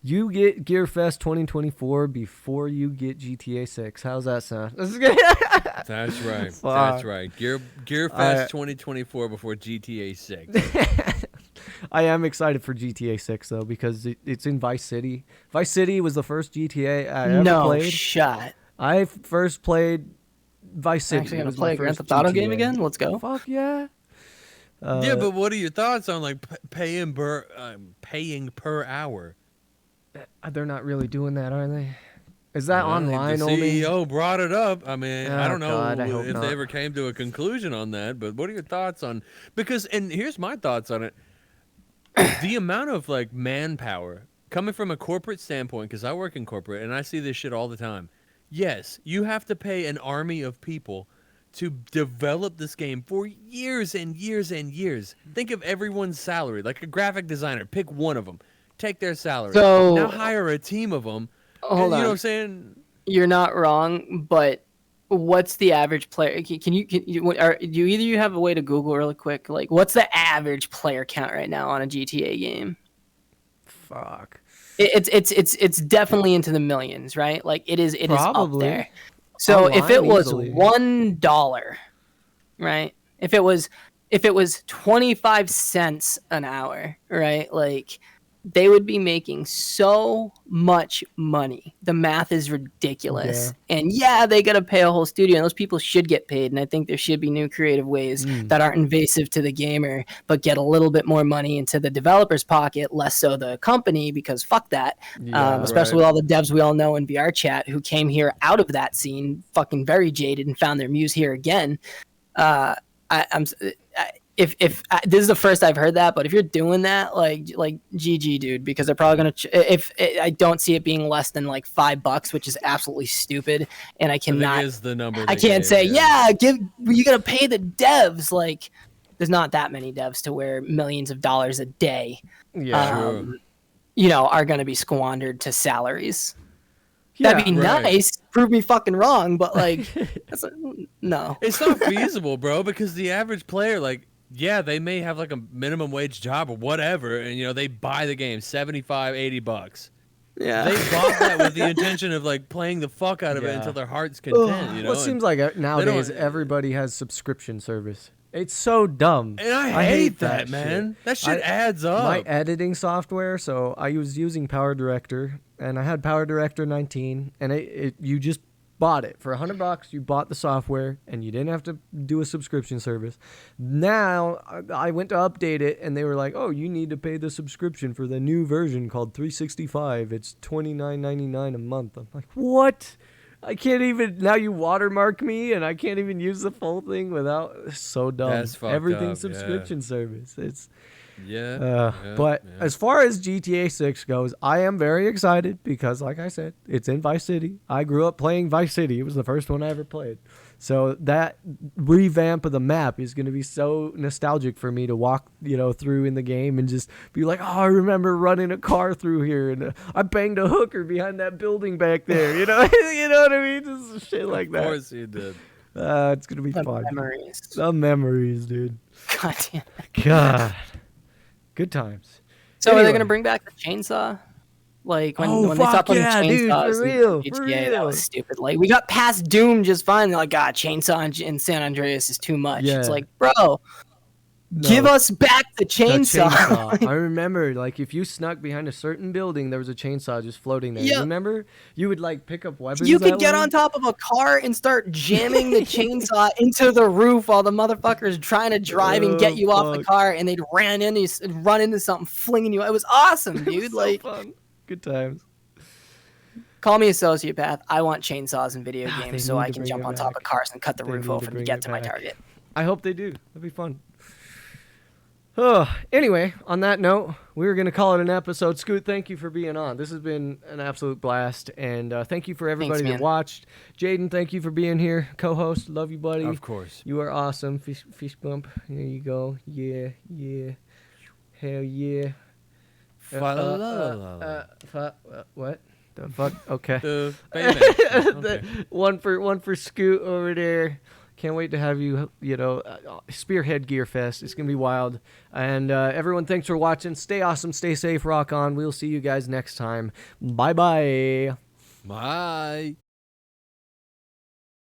you get Gear Fest 2024 before you get GTA 6. How's that sound? That's right. That's right. Gear Fest 2024 before GTA 6. I am excited for GTA 6 though because it's in Vice City. Vice City was the first GTA I ever played. No shot. I first played Vice City. Actually gonna play a Grand Theft Auto game again? Let's go. Fuck yeah. Yeah, but what are your thoughts on like paying per hour? They're not really doing that, are they? Is that Well, online the only? CEO brought it up. I mean, I don't know God, I hope if not. they ever came to a conclusion on that, but what are your thoughts on and here's my thoughts on it. The amount of like manpower coming from a corporate standpoint, because I work in corporate and I see this shit all the time. Yes, you have to pay an army of people to develop this game for years and years and years. Think of everyone's salary, like a graphic designer. Pick one of them, take their salary. So now hire a team of them. Hold on. You know what I'm saying? You're not wrong, but what's the average player? Do you have a way to Google really quick? Like, what's the average player count right now on a GTA game? Fuck. It's definitely into the millions, right? Like it is up there. So Online, if it was easily. $1, right? If it was 25 cents an hour, right? Like they would be making so much money. The math is ridiculous. Yeah. And yeah, they got to pay a whole studio, and those people should get paid. And I think there should be new creative ways that aren't invasive to the gamer, but get a little bit more money into the developer's pocket, less so the company, because fuck that. Yeah, especially with all the devs we all know in VR chat who came here out of that scene, fucking very jaded, and found their muse here again. If this is the first I've heard that, but if you're doing that, like GG, dude, because they're probably gonna. I don't see it being less than like $5, which is absolutely stupid, and I cannot. Is the number I can't say you gotta pay the devs. Like, there's not that many devs to where millions of dollars a day, Yeah. are gonna be squandered to salaries. Yeah, That'd be right. nice. Prove me fucking wrong, but like, no. It's not feasible, bro, because the average player, like, yeah, they may have like a minimum wage job or whatever, and they buy the game $75, $80. Yeah. They bought that with the intention of like playing the fuck out of it until their heart's content. Well, it seems like nowadays everybody has subscription service. It's so dumb. And I hate that, shit. man. That shit adds up. My editing software, so I was using Power Director, and I had Power Director 19, and you just bought it for $100. You bought the software, and you didn't have to do a subscription service. Now I went to update it, and they were like, "Oh, you need to pay the subscription for the new version called 365. It's $29.99 a month." I'm like, "What? I can't even." Now you watermark me, and I can't even use the full thing without. It's so dumb. That's fucked Everything's up, subscription service. It's. But As far as GTA 6 goes, I am very excited because, like I said, it's in Vice City. I grew up playing Vice City. It was the first one I ever played. So that revamp of the map is going to be so nostalgic for me to walk, through in the game and just be like, "Oh, I remember running a car through here, and I banged a hooker behind that building back there." You know what I mean? Just shit like that. Of course you did. It's going to be The fun. memories. Some memories, dude. God damn. God. Good times. So are they Anyway. going to bring back the chainsaw Like when, Oh, when they fuck stopped putting yeah, dude, chainsaws for in real, for GTA, that real. was stupid. Like we got past Doom just fine. They're like, God, chainsaw in San Andreas is too much. Yeah. It's like, bro, give No. us back the The chainsaw. chainsaw. I remember, like, if you snuck behind a certain building, there was a chainsaw just floating there. You Yeah. remember? You would, like, pick up weapons You that could get way. on top of a car and start jamming the chainsaw into the roof while the motherfucker's trying to drive and get Oh, you off the fuck. car, and they'd run into something, flinging you. It was awesome, It dude. was so Like, fun. Good times. call me a sociopath. I want chainsaws in video Ah, they games so need I to can bring jump it on top back. of cars and cut the They roof need to open to bring get it to my back. target. I hope they do. That'd be fun. Oh, anyway, on that note, we were going to call it an episode. Scoot, thank you for being on. This has been an absolute blast. And thank you for everybody that man. watched. Jaden, thank you for being here. Co-host, love you, buddy. Of course. You are awesome. Fish bump. There you go. Yeah. Hell yeah. What? The fuck? Okay. The baby. Okay. One for Scoot over there. Can't wait to have you, Spearhead Gear Fest. It's going to be wild. And everyone, thanks for watching. Stay awesome. Stay safe. Rock on. We'll see you guys next time. Bye-bye. Bye.